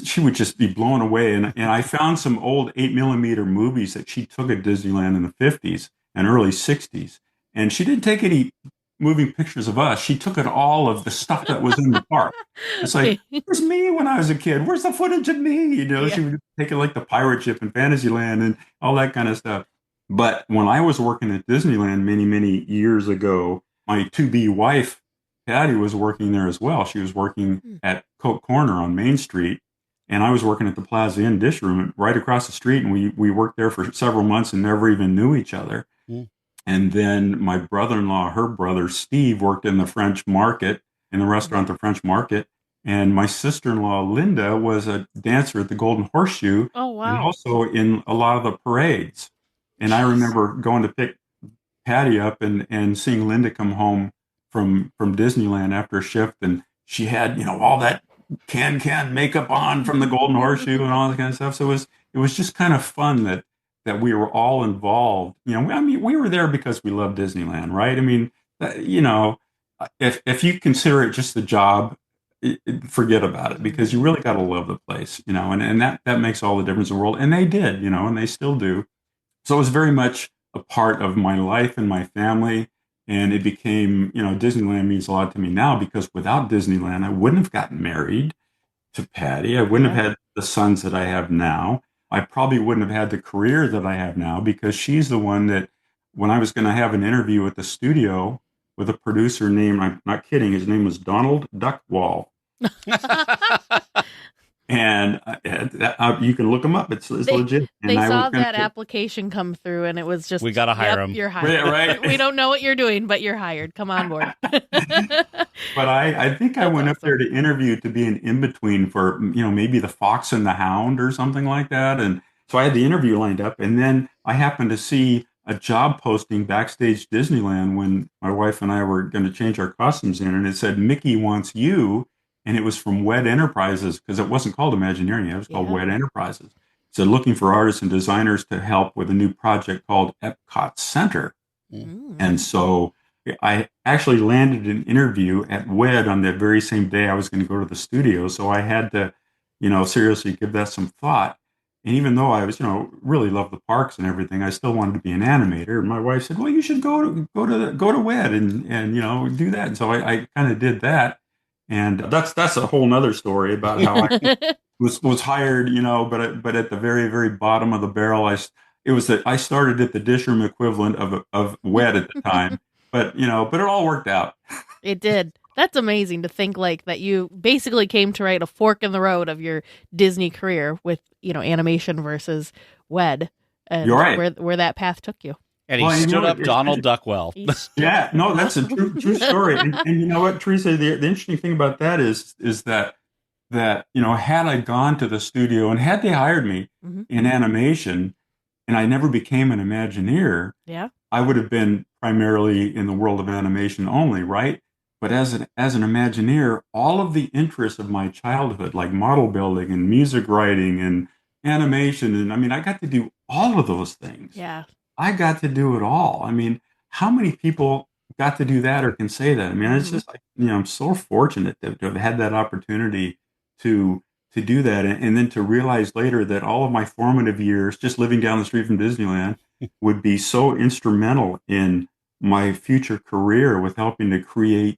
she would just be blown away." And I found some old 8mm movies that she took at Disneyland in the 50s and early 60s. And she didn't take any moving pictures of us, she took all of the stuff that was in the park. It's like, where's me when I was a kid? Where's the footage of me? You know, she would take it like the pirate ship in Fantasyland and all that kind of stuff. But when I was working at Disneyland many, many years ago, my to-be wife, Patty, was working there as well. She was working at Coke Corner on Main Street, and I was working at the Plaza Inn dish room right across the street, and we worked there for several months and never even knew each other. And then my brother-in-law, her brother, Steve, worked in the French Market, in the restaurant, the French Market. And my sister-in-law, Linda, was a dancer at the Golden Horseshoe. Oh, wow. And also in a lot of the parades. And I remember going to pick Patty up and seeing Linda come home from Disneyland after a shift. And she had, you know, all that can makeup on from the Golden Horseshoe and all that kind of stuff. So it was just kind of fun that we were all involved. You know, I mean, we were there because we love Disneyland, right? I mean, you know, if you consider it just a job, forget about it, because you really got to love the place, you know, and that makes all the difference in the world. And they did, you know, and they still do. So it was very much a part of my life and my family. And it became, you know, Disneyland means a lot to me now, because without Disneyland, I wouldn't have gotten married to Patty. I wouldn't have had the sons that I have now. I probably wouldn't have had the career that I have now, because she's the one that, when I was going to have an interview at the studio with a producer named, I'm not kidding, his name was Donald Duckwall. And you can look him up. It's legit. And they saw that application come through, and it was just, we got to hire him. You're hired. Right. We don't know what you're doing, but you're hired. Come on board. But I think I went up there to interview to be an in-between for, you know, maybe the Fox and the Hound or something like that. And so I had the interview lined up, and then I happened to see a job posting backstage Disneyland when my wife and I were going to change our costumes in, and it said, Mickey wants you. And it was from WED Enterprises, because it wasn't called Imagineering, it was called WED Enterprises. It said, looking for artists and designers to help with a new project called Epcot Center. And so I actually landed an interview at WED on that very same day I was going to go to the studio. So I had to, you know, seriously give that some thought. And even though I was, you know, really loved the parks and everything, I still wanted to be an animator. And my wife said, well, you should go to WED and you know, do that. And so I kind of did that. And that's a whole nother story about how I was hired, you know, but at the very, very bottom of the barrel, I started at the dish room equivalent of WED at the time, but it all worked out. It did. That's amazing to think like that. You basically came to right a fork in the road of your Disney career with, you know, animation versus WED, and you're right. where that path took you. And he stood up Donald Duckwell. Yeah, no, that's a true story. And you know what, Teresa, the interesting thing about that is that, you know, had I gone to the studio and had they hired me in animation and I never became an Imagineer, I would have been primarily in the world of animation only, right? But as an Imagineer, all of the interests of my childhood, like model building and music writing and animation, and I mean, I got to do all of those things. Yeah. I got to do it all. I mean, how many people got to do that or can say that? I mean, it's just like, you know, I'm so fortunate to have had that opportunity to do that. And then to realize later that all of my formative years, just living down the street from Disneyland, would be so instrumental in my future career with helping to create,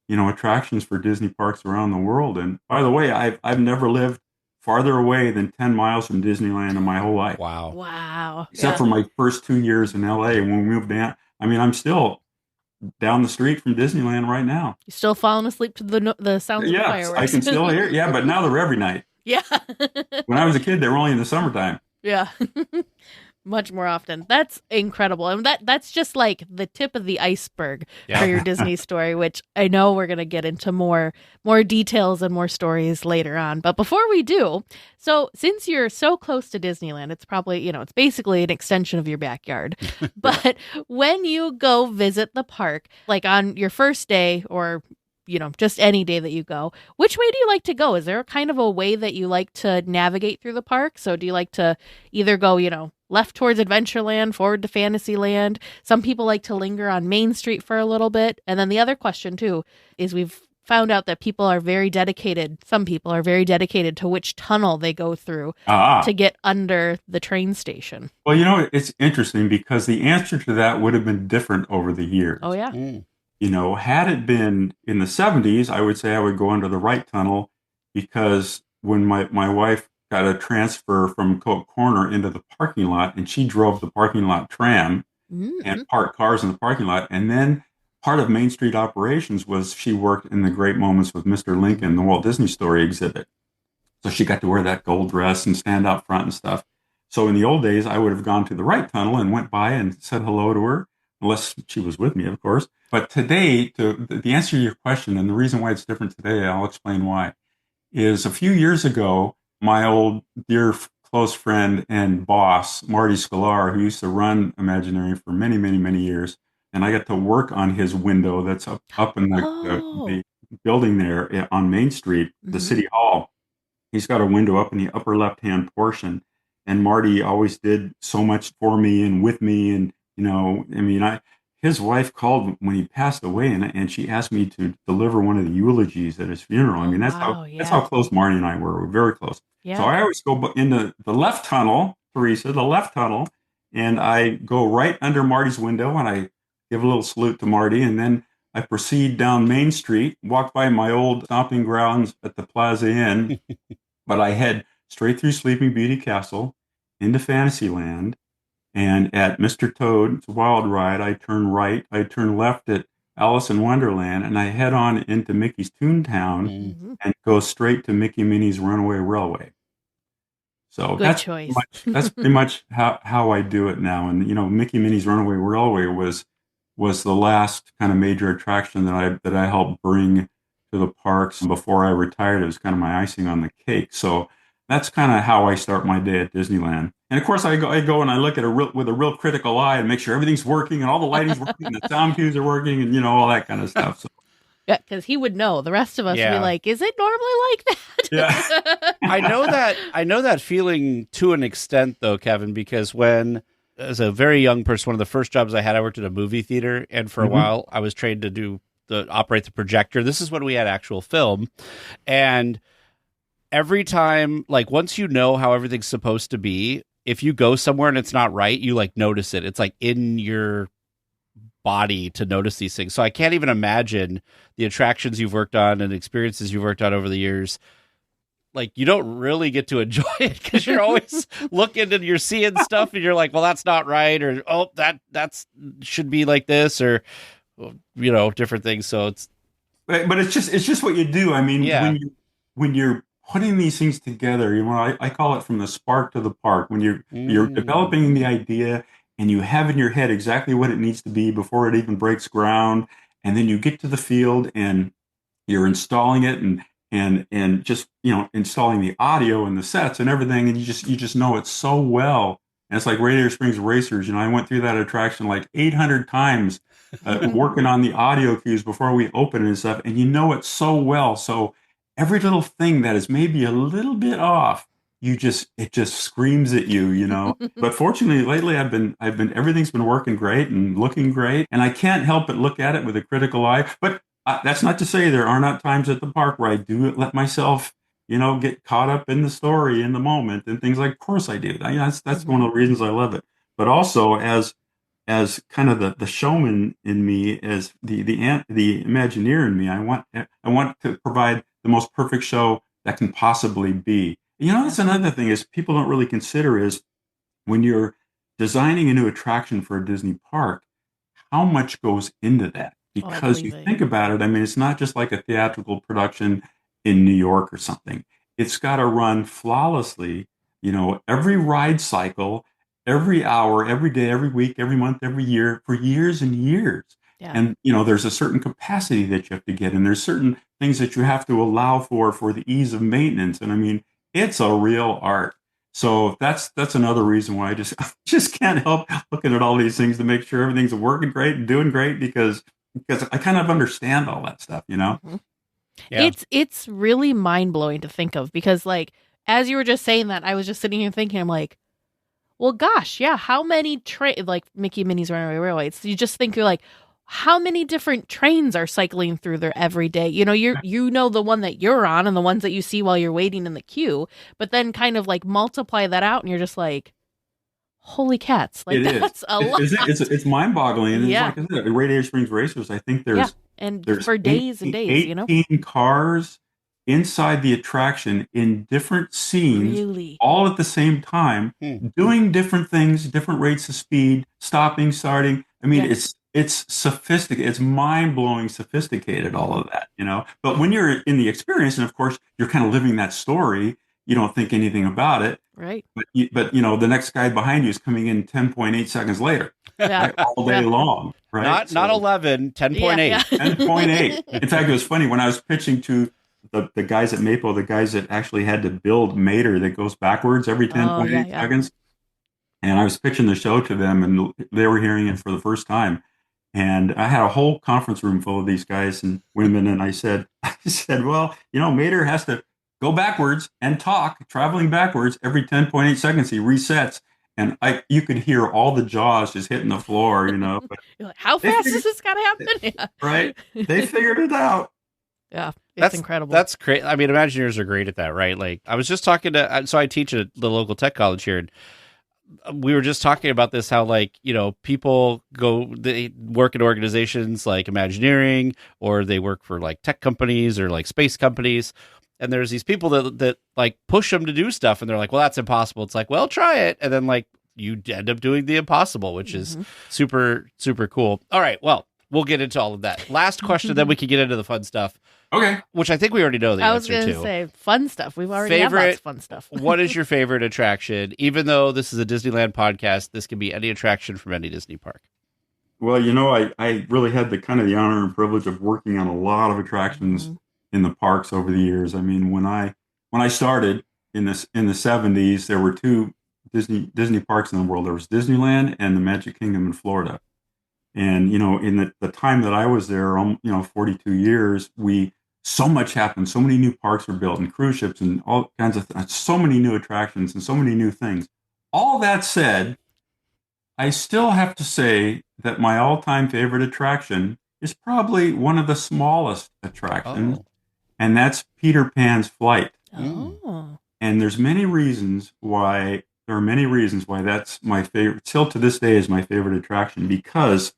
you know, attractions for Disney parks around the world. And by the way, I've never lived farther away than 10 miles from Disneyland in my whole life. Wow. Except for my first 2 years in LA when we moved down. I mean, I'm still down the street from Disneyland right now. You still falling asleep to the sounds of the fireworks? I can still hear. Yeah, but now they're every night. Yeah. When I was a kid, they were only in the summertime. Yeah. Much more often. That's incredible. And that's just like the tip of the iceberg for your Disney story, which I know we're going to get into more details and more stories later on. But before we do, so since you're so close to Disneyland, it's probably, you know, it's basically an extension of your backyard. But when you go visit the park, like on your first day or, you know, just any day that you go, which way do you like to go? Is there kind of a way that you like to navigate through the park? So do you like to either go, you know, left towards Adventureland, forward to Fantasyland? Some people like to linger on Main Street for a little bit. And then the other question too is we've found out that some people are very dedicated to which tunnel they go through to get under the train station. Well, you know, it's interesting because the answer to that would have been different over the years. Oh, yeah. Had it been in the 70s, I would say I would go under the right tunnel, because when my wife got a transfer from Coke Corner into the parking lot, and she drove the parking lot tram and parked cars in the parking lot. And then part of Main Street operations was she worked in the Great Moments with Mr. Lincoln, the Walt Disney Story exhibit. So she got to wear that gold dress and stand out front and stuff. So in the old days, I would have gone to the right tunnel and went by and said hello to her, unless she was with me, of course. But today, the answer to your question, and the reason why it's different today, I'll explain why, is a few years ago, my old dear close friend and boss, Marty Sklar, who used to run Imagineering for many, many, many years, and I got to work on his window that's up in the building there on Main Street, the City Hall. He's got a window up in the upper left-hand portion. And Marty always did so much for me and with me. And, his wife called when he passed away, and she asked me to deliver one of the eulogies at his funeral. That's how close Marty and I were. We're very close. Yeah. So I always go into the left tunnel, Teresa, the left tunnel, and I go right under Marty's window, and I give a little salute to Marty, and then I proceed down Main Street, walk by my old stomping grounds at the Plaza Inn, but I head straight through Sleeping Beauty Castle into Fantasyland. And at Mr. Toad's Wild Ride, I turn right. I turn left at Alice in Wonderland, and I head on into Mickey's Toontown and go straight to Mickey Minnie's Runaway Railway. So that's pretty much how I do it now. And Mickey Minnie's Runaway Railway was the last kind of major attraction that I helped bring to the parks before I retired. It was kind of my icing on the cake. So that's kind of how I start my day at Disneyland. And of course, I go and I look at with a real critical eye and make sure everything's working and all the lighting's working and the sound cues are working and all that kind of stuff. So. Yeah, because he would know. The rest of us would be like, "Is it normally like that?" Yeah, I know that feeling to an extent, though, Kevin, because as a very young person, one of the first jobs I had, I worked at a movie theater, and for a while, I was trained to operate the projector. This is when we had actual film, and every time, once you know how everything's supposed to be, if you go somewhere and it's not right, you notice it. It's in your body to notice these things. So I can't even imagine the attractions you've worked on and experiences you've worked on over the years. You don't really get to enjoy it because you're always looking and you're seeing stuff and you're like, well, that's not right. Or, oh, that's should be like this, or, different things. So but it's just what you do. I mean, when you're putting these things together, I call it from the spark to the park. When you're developing the idea and you have in your head exactly what it needs to be before it even breaks ground, and then you get to the field and you're installing it and just installing the audio and the sets and everything, and you just know it so well. And it's like Radiator Springs Racers. I went through that attraction 800 times, working on the audio cues before we open and stuff, and you know it so well. So every little thing that is maybe a little bit off, it just screams at you, But fortunately, lately everything's been working great and looking great, and I can't help but look at it with a critical eye. But that's not to say there are not times at the park where I do let myself, get caught up in the story in the moment and things like. Of course I do. That's one of the reasons I love it. But also as kind of the showman in me, as the Imagineer in me, I want to provide the most perfect show that can possibly be. That's another thing is people don't really consider is when you're designing a new attraction for a Disney park, how much goes into that? Because you think about it, it's not just like a theatrical production in New York or something. It's got to run flawlessly, every ride cycle, every hour, every day, every week, every month, every year, for years and years. Yeah. And, there's a certain capacity that you have to get, and there's certain things that you have to allow for the ease of maintenance. And it's a real art. So that's another reason why I just can't help looking at all these things to make sure everything's working great and doing great, because I kind of understand all that stuff, Mm-hmm. Yeah. It's really mind blowing to think of, because as you were just saying that, I was just sitting here thinking, I'm like, well, gosh, yeah, how many Mickey Minnie's Runaway Railway? You just think you're like, how many different trains are cycling through there every day? You know the one that you're on and the ones that you see while you're waiting in the queue, but then kind of multiply that out, and you're just like, Holy cats. Like, that's a lot. It's mind-boggling. And Yeah. like I said, at Radiator Springs Racers, I think there's for days and days, 18 cars inside the attraction in different scenes, all at the same time, doing different things, different rates of speed, stopping, starting. I mean, it's sophisticated. It's mind-blowing sophisticated, all of that, But when you're in the experience, and of course, you're kind of living that story, you don't think anything about it. Right. But the next guy behind you is coming in 10.8 seconds later, right, all day long, right? Not 11, 10.8. 10.8. In fact, it was funny when I was pitching to the guys at Maple, the guys that actually had to build Mater that goes backwards every 10.8 seconds. And I was pitching the show to them, and they were hearing it for the first time. And I had a whole conference room full of these guys and women, and I said, well, Mater has to go backwards and talk, traveling backwards every 10.8 seconds. He resets. And you could hear all the jaws just hitting the floor, But you're like, how fast is this got to happen? Yeah. Right? They figured it out. Yeah, that's incredible. That's great. I mean, Imagineers are great at that, right? Like, I was just talking so I teach at the local tech college here, and we were just talking about this, how people they work in organizations like Imagineering, or they work for like tech companies or like space companies. And there's these people that like push them to do stuff, and they're like, well, that's impossible. It's like, well, try it. And then like you end up doing the impossible, which is super, super cool. All right. Well, we'll get into all of that. Last question, then we can get into the fun stuff. Okay. Which I think we already know the answer to. I was going to say fun stuff. We've already had lots of fun stuff. What is your favorite attraction? Even though this is a Disneyland podcast, this can be any attraction from any Disney park. Well, I really had the honor and privilege of working on a lot of attractions in the parks over the years. I mean, when I started in the 70s, there were two Disney parks in the world. There was Disneyland and the Magic Kingdom in Florida. And, in the time that I was there, 42 years, so much happened. So many new parks were built and cruise ships and all kinds of so many new attractions and so many new things. All that said, I still have to say that my all-time favorite attraction is probably one of the smallest attractions, and that's Peter Pan's Flight. Oh. And there's many reasons why that's my favorite. Still to this day is my favorite attraction, because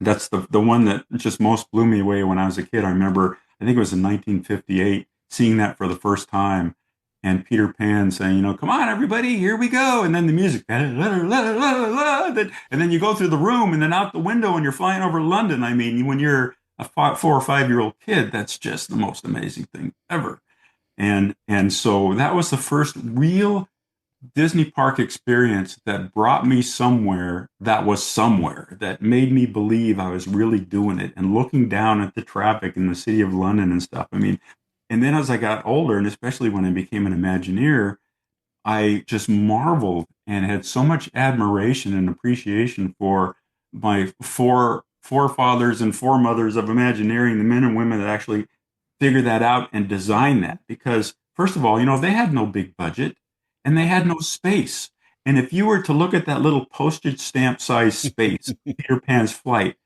that's the one that just most blew me away when I was a kid. I remember, I think it was in 1958, seeing that for the first time, and Peter Pan saying, come on, everybody, here we go. And then the music, and then you go through the room and then out the window and you're flying over London. I mean, when you're a 4 or 5 year old kid, that's just the most amazing thing ever. And so that was the first real Disney park experience that brought me somewhere that made me believe I was really doing it, and looking down at the traffic in the city of London and stuff. I mean, and then as I got older, and especially when I became an Imagineer, I just marveled and had so much admiration and appreciation for my forefathers and foremothers of Imagineering, the men and women that actually figured that out and designed that. Because first of all, they had no big budget and they had no space. And if you were to look at that little postage stamp size space, Peter Pan's Flight,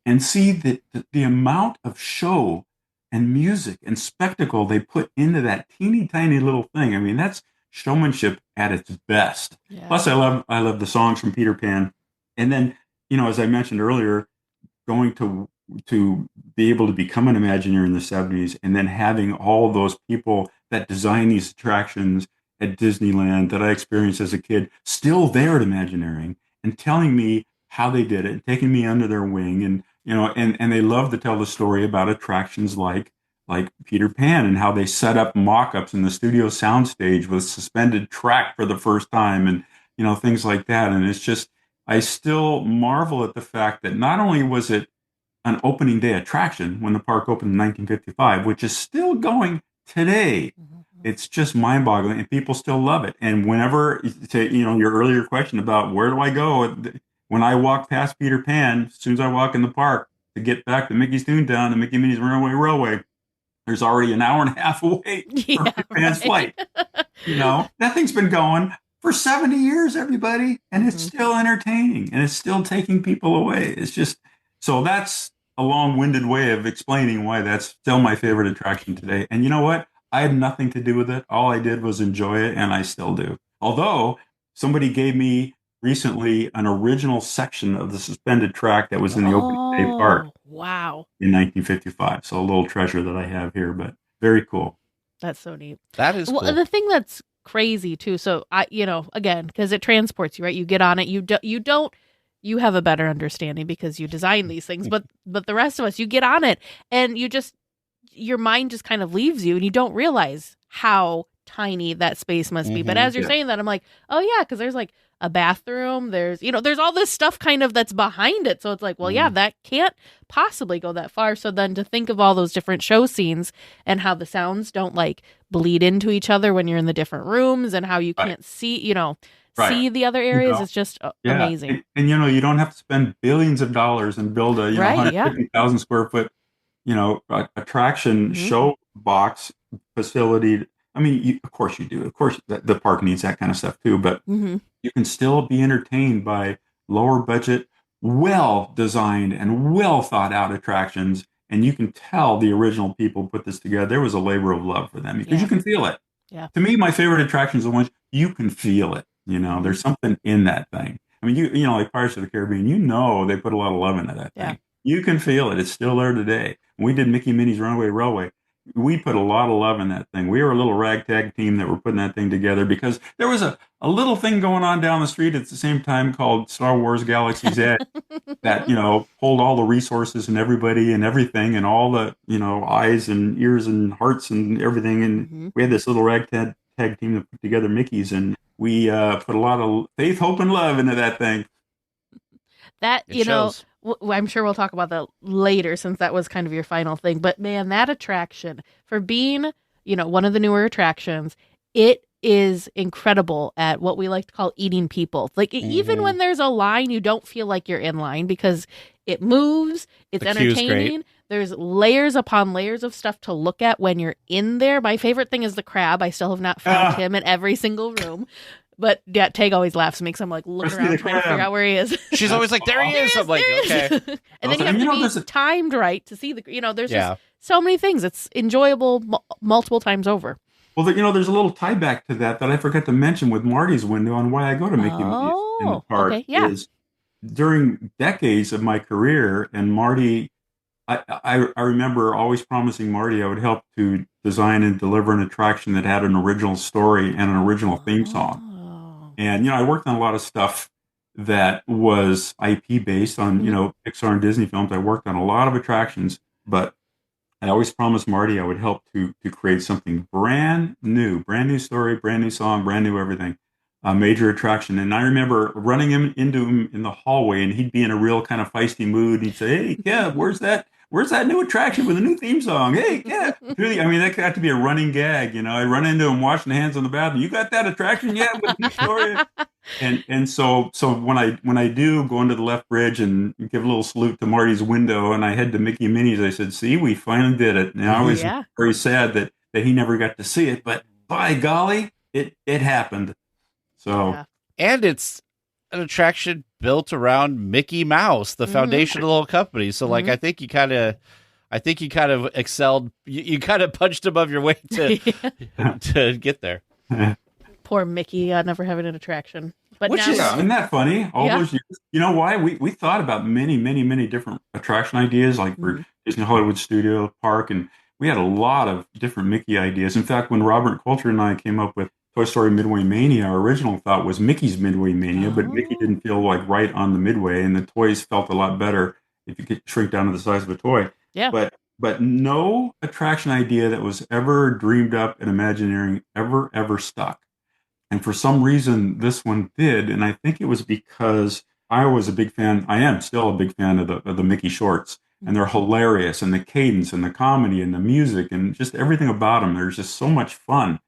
and see the amount of show and music and spectacle they put into that teeny tiny little thing, I mean, that's showmanship at its best. Yeah. Plus, I love the songs from Peter Pan. And then, as I mentioned earlier, going to be able to become an Imagineer in the 70s, and then having all those people that design these attractions at Disneyland that I experienced as a kid still there at Imagineering, and telling me how they did it, and taking me under their wing. And and they love to tell the story about attractions like Peter Pan, and how they set up mock-ups in the studio soundstage with suspended track for the first time, and things like that. And it's just, I still marvel at the fact that not only was it an opening day attraction when the park opened in 1955, which is still going today. It's just mind-boggling, and people still love it. And whenever, your earlier question about where do I go, when I walk past Peter Pan, as soon as I walk in the park to get back to Mickey's Toontown and Mickey Minnie's Runaway Railway, there's already an hour and a half away for Peter Pan's Flight. That thing's been going for 70 years, everybody, and it's still entertaining, and it's still taking people away. It's just, so that's a long-winded way of explaining why that's still my favorite attraction today. And you know what? I had nothing to do with it. All I did was enjoy it, and I still do. Although somebody gave me recently an original section of the suspended track that was in the opening day park Wow. in 1955. So a little treasure that I have here, but very cool. That's so neat. That is well, cool. The thing that's crazy too. So again, because it transports you, right? You get on it. You have a better understanding because you design these things, but the rest of us, you get on it and your mind just kind of leaves you and you don't realize how tiny that space must be. But as you're saying that, I'm like, oh yeah, because there's like a bathroom, there's all this stuff kind of that's behind it. So it's like, well, yeah, that can't possibly go that far. So then to think of all those different show scenes and how the sounds don't like bleed into each other when you're in the different rooms and how you can't see, see the other areas, it's just amazing. And you don't have to spend billions of dollars and build a 150,000 square foot, attraction show box facility. I mean, of course you do. Of course, the park needs that kind of stuff too. But you can still be entertained by lower budget, well designed and well thought out attractions. And you can tell the original people put this together. There was a labor of love for them because you can feel it. Yeah. To me, my favorite attractions are the ones you can feel it. There's something in that thing. I mean, like Pirates of the Caribbean, they put a lot of love into that thing. You can feel it. It's still there today. When we did Mickey and Minnie's Runaway Railway, we put a lot of love in that thing. We were a little ragtag team that were putting that thing together because there was a little thing going on down the street at the same time called Star Wars Galaxy's Edge that, pulled all the resources and everybody and everything and all the, eyes and ears and hearts and everything. And we had this little ragtag team that put together Mickey's, and we put a lot of faith, hope, and love into that thing. That, I'm sure we'll talk about that later since that was kind of your final thing. But man, that attraction, for being, one of the newer attractions, it is incredible at what we like to call eating people. Like even when there's a line, you don't feel like you're in line because it moves. It's entertaining. There's layers upon layers of stuff to look at when you're in there. My favorite thing is the crab. I still have not found him in every single room. But yeah, Tag always laughs, makes him like look around trying to figure out where he is. She's always like, there he is. I'm like, okay. And then you have to be timed right to see there's just so many things. It's enjoyable multiple times over. Well, there's a little tie back to that I forgot to mention with Marty's window on why I go to Mickey in the park is during decades of my career, and Marty, I remember always promising Marty I would help to design and deliver an attraction that had an original story and an original theme song. And, I worked on a lot of stuff that was IP based on, Pixar and Disney films. I worked on a lot of attractions, but I always promised Marty I would help to create something brand new story, brand new song, brand new everything, a major attraction. And I remember running into him in the hallway, and he'd be in a real kind of feisty mood. He'd say, "Hey, Kev, where's that new attraction with a new theme song? Hey, yeah." Really, I mean, that got to be a running gag. I run into him washing hands on the bathroom. You got that attraction yet with new story? And so when I do go into the left bridge and give a little salute to Marty's window, and I head to Mickey and Minnie's, I said, "See, we finally did it." And I was very sad that he never got to see it, but by golly, it happened. So, and it's an attraction built around Mickey Mouse, the foundational little company. So like, I think you kind of excelled. You kind of punched above your weight to get there. Poor Mickey never having an attraction. But which isn't that funny? All those years. You know why? We thought about many, many, many different attraction ideas, like for Disney Hollywood Studio Park, and we had a lot of different Mickey ideas. In fact, when Robert Coulter and I came up with Toy Story Midway Mania, our original thought was Mickey's Midway Mania, but Mickey didn't feel like right on the Midway, and the toys felt a lot better if you could shrink down to the size of a toy. Yeah. But no attraction idea that was ever dreamed up in Imagineering ever stuck. And for some reason, this one did, and I think it was because I was a big fan. I am still a big fan of the Mickey shorts, and they're hilarious, and the cadence, and the comedy, and the music, and just everything about them. There's just so much fun,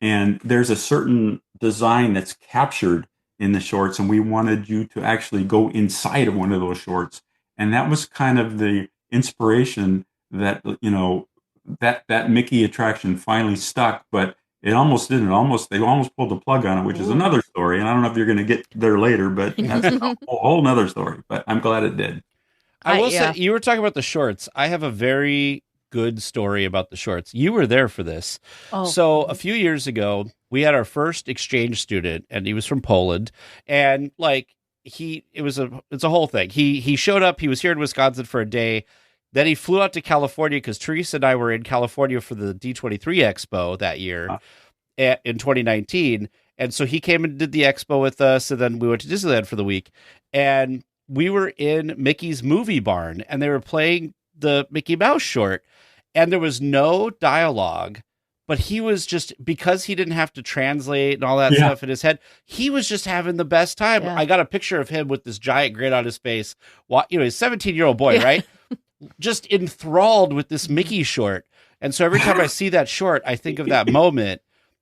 and there's a certain design that's captured in the shorts, and we wanted you to actually go inside of one of those shorts, and that was kind of the inspiration that that Mickey attraction finally stuck, but it almost didn't. They almost pulled the plug on it, which is another story. And I don't know if you're going to get there later, but that's a whole nother story. But I'm glad it did. I will say, you were talking about the shorts. I have a very good story about the shorts. You were there for this. So a few years ago, we had our first exchange student, and he was from Poland, and like it's a whole thing. He showed up. He was here in Wisconsin for a day. Then he flew out to California because Teresa and I were in California for the D23 Expo that year in 2019. And so he came and did the expo with us, and then we went to Disneyland for the week. And we were in Mickey's Movie Barn, and they were playing the Mickey Mouse short, and there was no dialogue. But he was just, because he didn't have to translate and all that stuff in his head, he was just having the best time. Yeah. I got a picture of him with this giant grin on his face. He's a 17-year-old boy, right? Just enthralled with this Mickey short. And so every time I see that short, I think of that moment,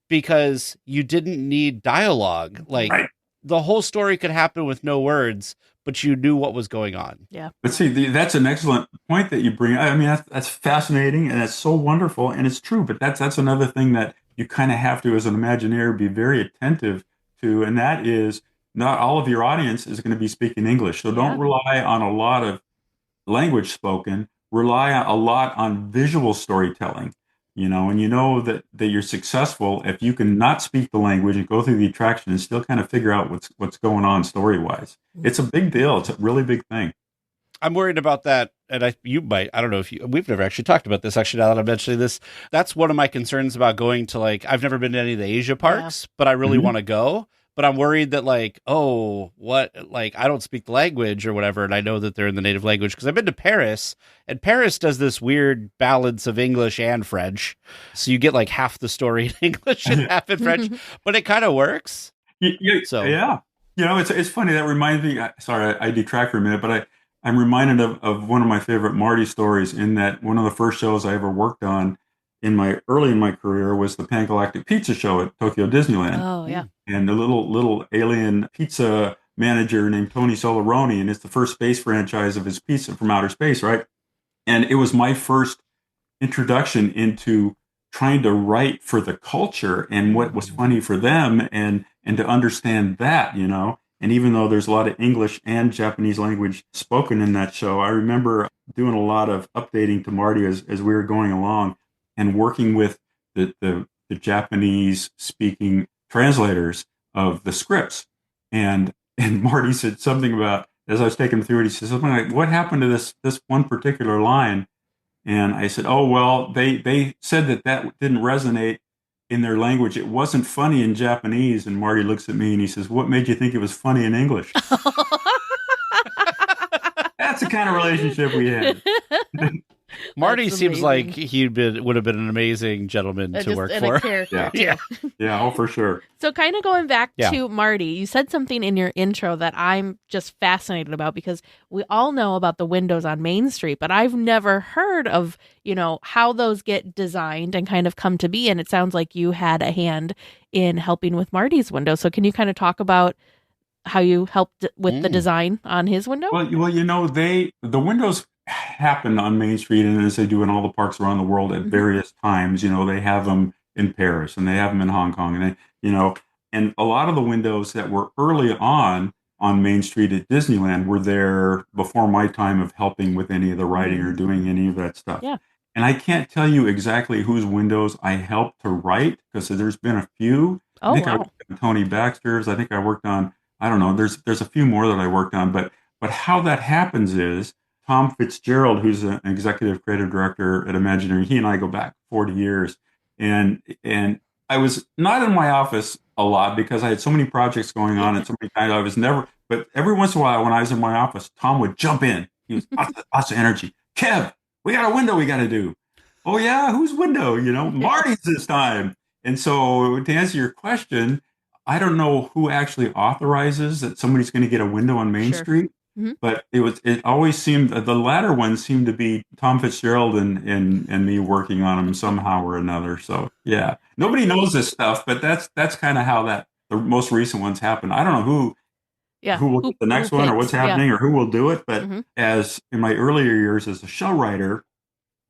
because you didn't need dialogue. Like the whole story could happen with no words, but you knew what was going on. Yeah. But see, that's an excellent point that you bring. I mean, that's fascinating, and that's so wonderful, and it's true. But that's another thing that you kind of have to, as an Imagineer, be very attentive to, and that is not all of your audience is going to be speaking English. So don't rely on a lot of language spoken. Rely a lot on visual storytelling. And you know that you're successful if you can not speak the language and go through the attraction and still kind of figure out what's going on story-wise. It's a big deal. It's a really big thing. I'm worried about that. And I don't know if we've never actually talked about this, actually, now that I'm mentioning this. That's one of my concerns about going to, I've never been to any of the Asia parks, but I really want to go. But I'm worried that I don't speak the language or whatever, and I know that they're in the native language, because I've been to Paris, and Paris does this weird balance of English and French. So you get half the story in English and half in French, but it kind of works. Yeah. It's funny. That reminds me, sorry, I detract for a minute, but I'm reminded of one of my favorite Marty stories, in that one of the first shows I ever worked on early in my career was the Pan Galactic Pizza Show at Tokyo Disneyland. Oh, yeah. And the little alien pizza manager named Tony Solaroni, and it's the first space franchise of his pizza from outer space, right? And it was my first introduction into trying to write for the culture and what was funny for them, and to understand that, And even though there's a lot of English and Japanese language spoken in that show, I remember doing a lot of updating to Marty as we were going along, and working with the Japanese speaking translators of the scripts. And Marty said something about, as I was taking him through it, he said something like, what happened to this one particular line? And I said, oh, well, they said that didn't resonate in their language. It wasn't funny in Japanese. And Marty looks at me and he says, what made you think it was funny in English? That's the kind of relationship we had. Marty seems like would have been an amazing gentleman to work for. Yeah, for sure. So kind of going back to Marty, you said something in your intro that I'm just fascinated about, because we all know about the windows on Main Street, but I've never heard of, how those get designed and kind of come to be. And it sounds like you had a hand in helping with Marty's window. So can you kind of talk about how you helped with the design on his window? Well, the windows happen on Main Street, and as they do in all the parks around the world at various times, they have them in Paris and they have them in Hong Kong, and and a lot of the windows that were early on Main Street at Disneyland were there before my time of helping with any of the writing or doing any of that stuff. Yeah. And I can't tell you exactly whose windows I helped to write, because there's been a few. Oh, I think I worked on Tony Baxter's. I think I worked on, I don't know, there's a few more that I worked on, but how that happens is Tom Fitzgerald, who's an executive creative director at Imagineer, he and I go back 40 years. And I was not in my office a lot because I had so many projects going on and so many times I was never, but every once in a while when I was in my office, Tom would jump in. He was lots of energy. Kev, we got a window we got to do. Oh yeah, whose window? Marty's this time. And so to answer your question, I don't know who actually authorizes that somebody's going to get a window on Main Street. But it always seemed, the latter ones seemed to be Tom Fitzgerald and me working on them somehow or another. So yeah, nobody knows this stuff, but that's kind of how the most recent ones happen. I don't know who will get the next one or what's happening or who will do it. But as in my earlier years as a show writer,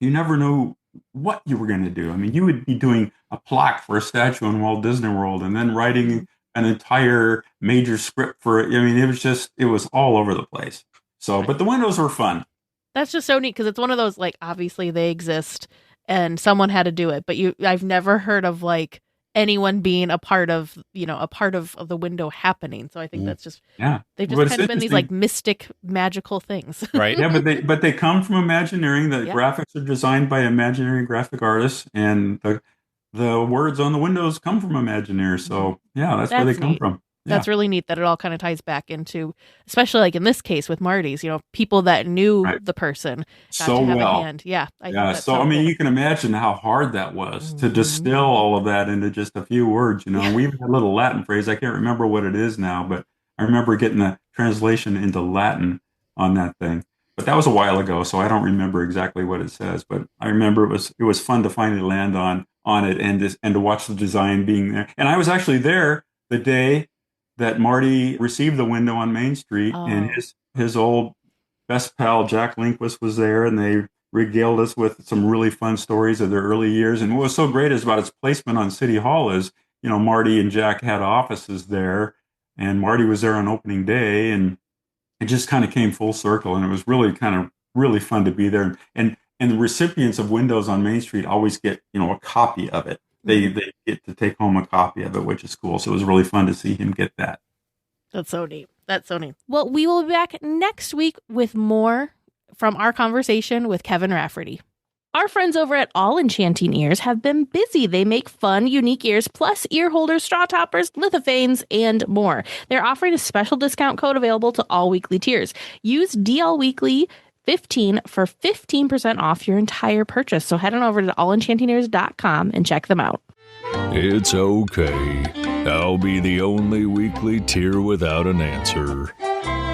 you never knew what you were going to do. I mean, you would be doing a plaque for a statue in Walt Disney World and then writing an entire major script for it. I mean, it was all over the place. So, but the windows were fun. That's just so neat, because it's one of those, obviously they exist and someone had to do it, but I've never heard of anyone being a part of the window happening. So I think that's just they've just kind of been these like mystic magical things. Right. Yeah, but they come from Imagineering. The Yeah. graphics are designed by Imagineering graphic artists, and the words on the windows come from Imagineer. So that's where they come neat. from. That's really neat that it all kind of ties back into, especially like in this case with Marty's, people that knew the person got so to have well. a hand. Yeah. I think that's So I mean, cool. you can imagine how hard that was to distill all of that into just a few words. We even had a little Latin phrase. I can't remember what it is now, but I remember getting the translation into Latin on that thing. But that was a while ago, so I don't remember exactly what it says. But I remember it was fun to finally land on it and to watch the design being there. And I was actually there the day that Marty received the window on Main Street, and his old best pal Jack Lindquist was there, and they regaled us with some really fun stories of their early years. And what was so great is about its placement on City Hall is, Marty and Jack had offices there, and Marty was there on opening day, and it just kind of came full circle, and it was really really fun to be there. And the recipients of windows on Main Street always get a copy of it. They get to take home a copy of it, which is cool. So it was really fun to see him get that. That's so neat. Well, we will be back next week with more from our conversation with Kevin Rafferty. Our friends over at All Enchanting Ears have been busy. They make fun, unique ears, plus ear holders, straw toppers, lithophanes, and more. They're offering a special discount code available to all weekly tiers. Use DLWeekly 15 for 15% off your entire purchase. So head on over to allenchantingears.com and check them out. It's okay. I'll be the only weekly tier without an answer.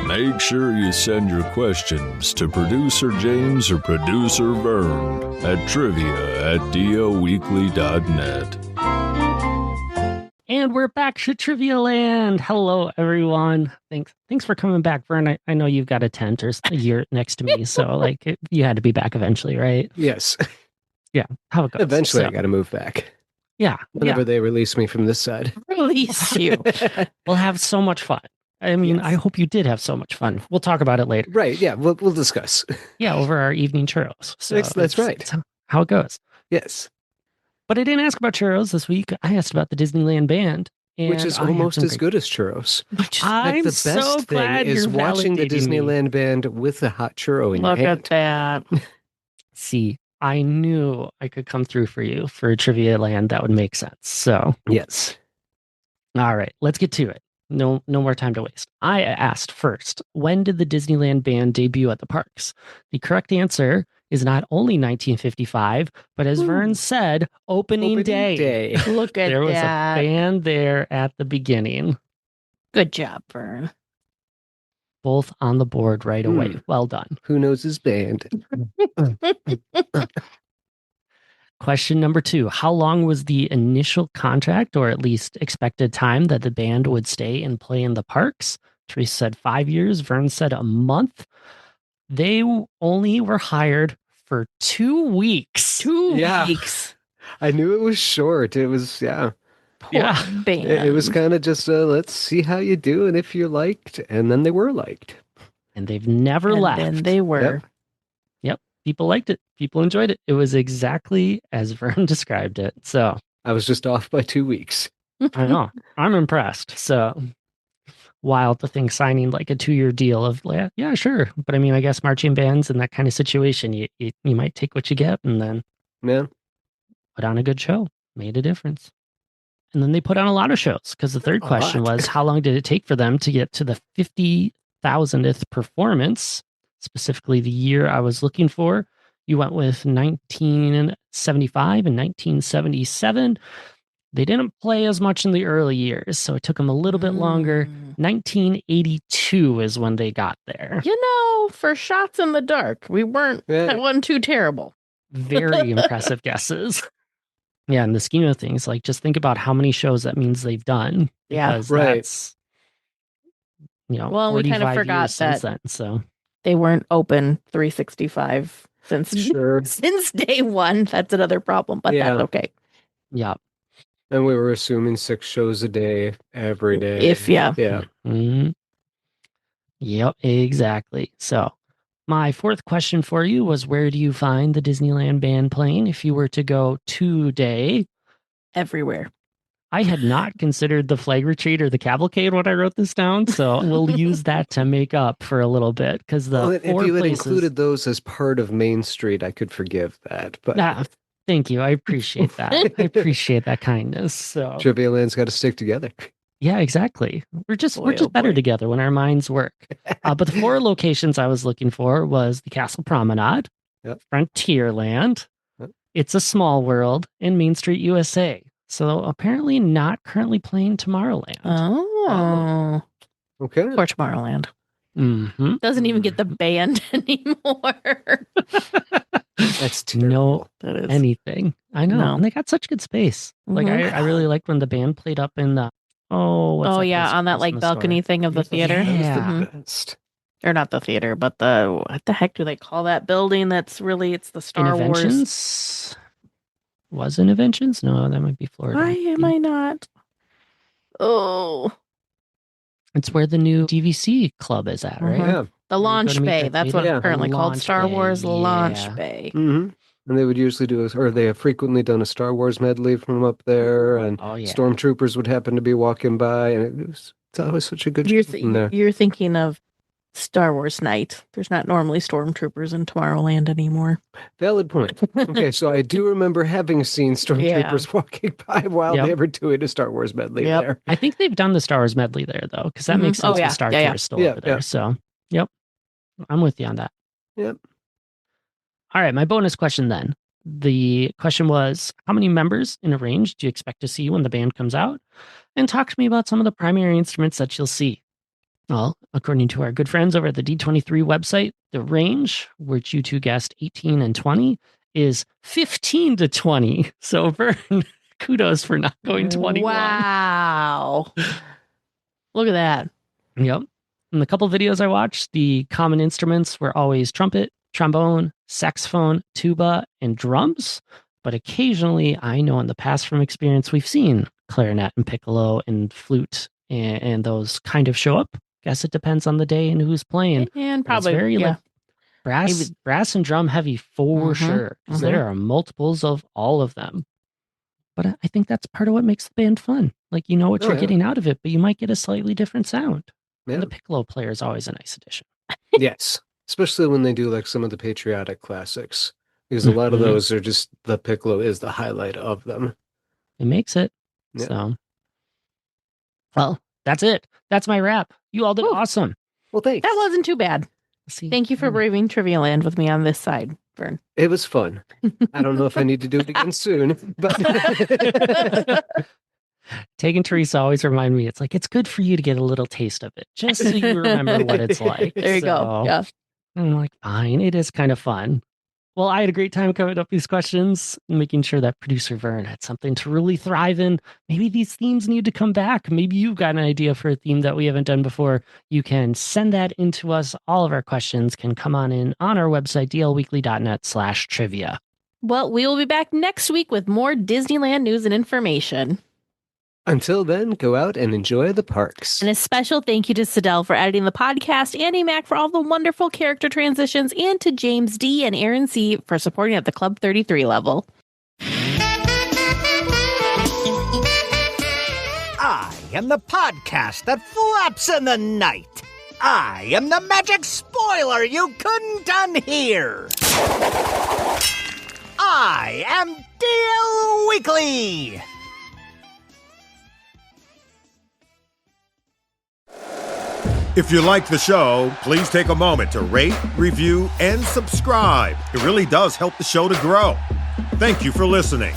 Make sure you send your questions to Producer James or Producer Vern at trivia@DLWeekly.net. And we're back to Trivia Land. Hello, everyone. Thanks for coming back, Vern. I know you've got a tent or a year next to me, so you had to be back eventually, right? Yes. Yeah. How it goes. Eventually, I got to move back. Yeah. Whenever they release me from this side. Release you. We'll have so much fun. I mean, I hope you did have so much fun. We'll talk about it later. Right. Yeah. We'll discuss. Yeah, over our evening churros. So that's right. It's how it goes. Yes. But I didn't ask about churros this week. I asked about the Disneyland band. Which is almost as good as churros. I'm the so best glad thing is you're watching the validating me. Disneyland band with a hot churro in Look your at hand. that. See, I knew I could come through for you for Trivia Land. That would make sense. So, yes. All right, let's get to it. No more time to waste. I asked first, when did the Disneyland band debut at the parks? The correct answer is not only 1955, but as Vern said, opening day. Look at there was that. a band there at the beginning. Good job, Vern. Both on the board right away. Well done. Who knows his band? Question number 2. How long was the initial contract, or at least expected time, that the band would stay and play in the parks? Teresa said 5 years. Vern said a month. They only were hired for 2 weeks. 2 weeks. I knew it was short. It was, Poor band. It was kind of just, let's see how you do and if you're liked. And then they were liked. And they've never left. And they were. Yep. People liked it. People enjoyed it. It was exactly as Vern described it. So I was just off by 2 weeks. I know. I'm impressed. So wild to think signing like a 2-year deal of, yeah, sure. But I mean, I guess marching bands in that kind of situation, you might take what you get and then put on a good show. Made a difference. And then they put on a lot of shows, because the third question was, how long did it take for them to get to the 50,000th performance? Specifically, the year I was looking for. You went with 1975 and 1977. They didn't play as much in the early years, so it took them a little bit longer. 1982 is when they got there. For shots in the dark, that wasn't too terrible. Very impressive guesses. Yeah, in the scheme of things, just think about how many shows that means they've done. Yeah, right. That's, well, we kind of forgot that then, so they weren't open 365 since day one. That's another problem, but that's okay. Yeah. And we were assuming 6 shows a day, every day. Yeah. Mm-hmm. Yep, exactly. So my fourth question for you was, where do you find the Disneyland band playing if you were to go today? Everywhere. I had not considered the flag retreat or the cavalcade when I wrote this down, so we'll use that to make up for a little bit because if you had included those as part of Main Street, I could forgive that. But thank you, I appreciate that. I appreciate that kindness. So Trivia Land's got to stick together. Yeah, exactly. We're just better together when our minds work. But the 4 locations I was looking for was the Castle Promenade, Frontierland, It's a Small World, and Main Street USA. So apparently not currently playing Tomorrowland. Oh. Okay. Poor Tomorrowland. Mm-hmm. Doesn't even get the band anymore. That's terrible. No, anything. I know. No. And they got such good space. Like I really liked when the band played up in the on that like balcony thing of the theater. Yeah. Or not the theater, but what the heck do they call that building? It's the Star Wars. Was Innoventions? No, that might be Florida. Why am I not? Oh. It's where the new DVC club is at, right? Yeah. The launch bay. That's what it's currently called. Star Wars Launch Bay. Mm-hmm. And they would usually they have frequently done a Star Wars medley from up there, and stormtroopers would happen to be walking by, and it's always such a good show from there. You're thinking of Star Wars Night. There's not normally stormtroopers in Tomorrowland anymore. Valid point. Okay, so I do remember having seen stormtroopers walking by while they were doing a Star Wars medley there. I think they've done the Star Wars medley there, though, because that makes sense. Star Tour is still over there. So, I'm with you on that. Yep. All right, my bonus question then. The question was, how many members in a range do you expect to see when the band comes out? And talk to me about some of the primary instruments that you'll see. Well, according to our good friends over at the D23 website, the range, which you two guessed 18 and 20, is 15 to 20. So, Vern, kudos for not going 21. Wow. Look at that. Yep. In the couple videos I watched, the common instruments were always trumpet, trombone, saxophone, tuba, and drums. But occasionally, I know in the past from experience, we've seen clarinet and piccolo and flute and those kind of show up. Guess it depends on the day and who's playing. And probably it's very like brass and drum heavy for sure. Because there are multiples of all of them. But I think that's part of what makes the band fun. Like, you know what you're getting out of it, but you might get a slightly different sound. Yeah. And the piccolo player is always a nice addition. Yes. Especially when they do like some of the patriotic classics. Because a lot of those are just, the piccolo is the highlight of them. It makes it. Yeah. So, well, that's it. That's my wrap. You all did awesome. Well, thanks. That wasn't too bad. Thank you for braving Trivia Land with me on this side, Vern. It was fun. I don't know if I need to do it again soon, but Tig and Teresa always remind me, it's like, it's good for you to get a little taste of it, just so you remember what it's like. There you go. Yeah. I'm like, fine, it is kind of fun. Well, I had a great time coming up with these questions and making sure that producer Vern had something to really thrive in. Maybe these themes need to come back. Maybe you've got an idea for a theme that we haven't done before. You can send that into us. All of our questions can come on in on our website, dlweekly.net/trivia. Well, we will be back next week with more Disneyland news and information. Until then, go out and enjoy the parks. And a special thank you to Sidel for editing the podcast, Andy Mack for all the wonderful character transitions, and to James D. and Aaron C. for supporting at the Club 33 level. I am the podcast that flaps in the night. I am the magic spoiler you couldn't unhear. I am DLWeekly. If you like the show, please take a moment to rate, review, and subscribe. It really does help the show to grow. Thank you for listening.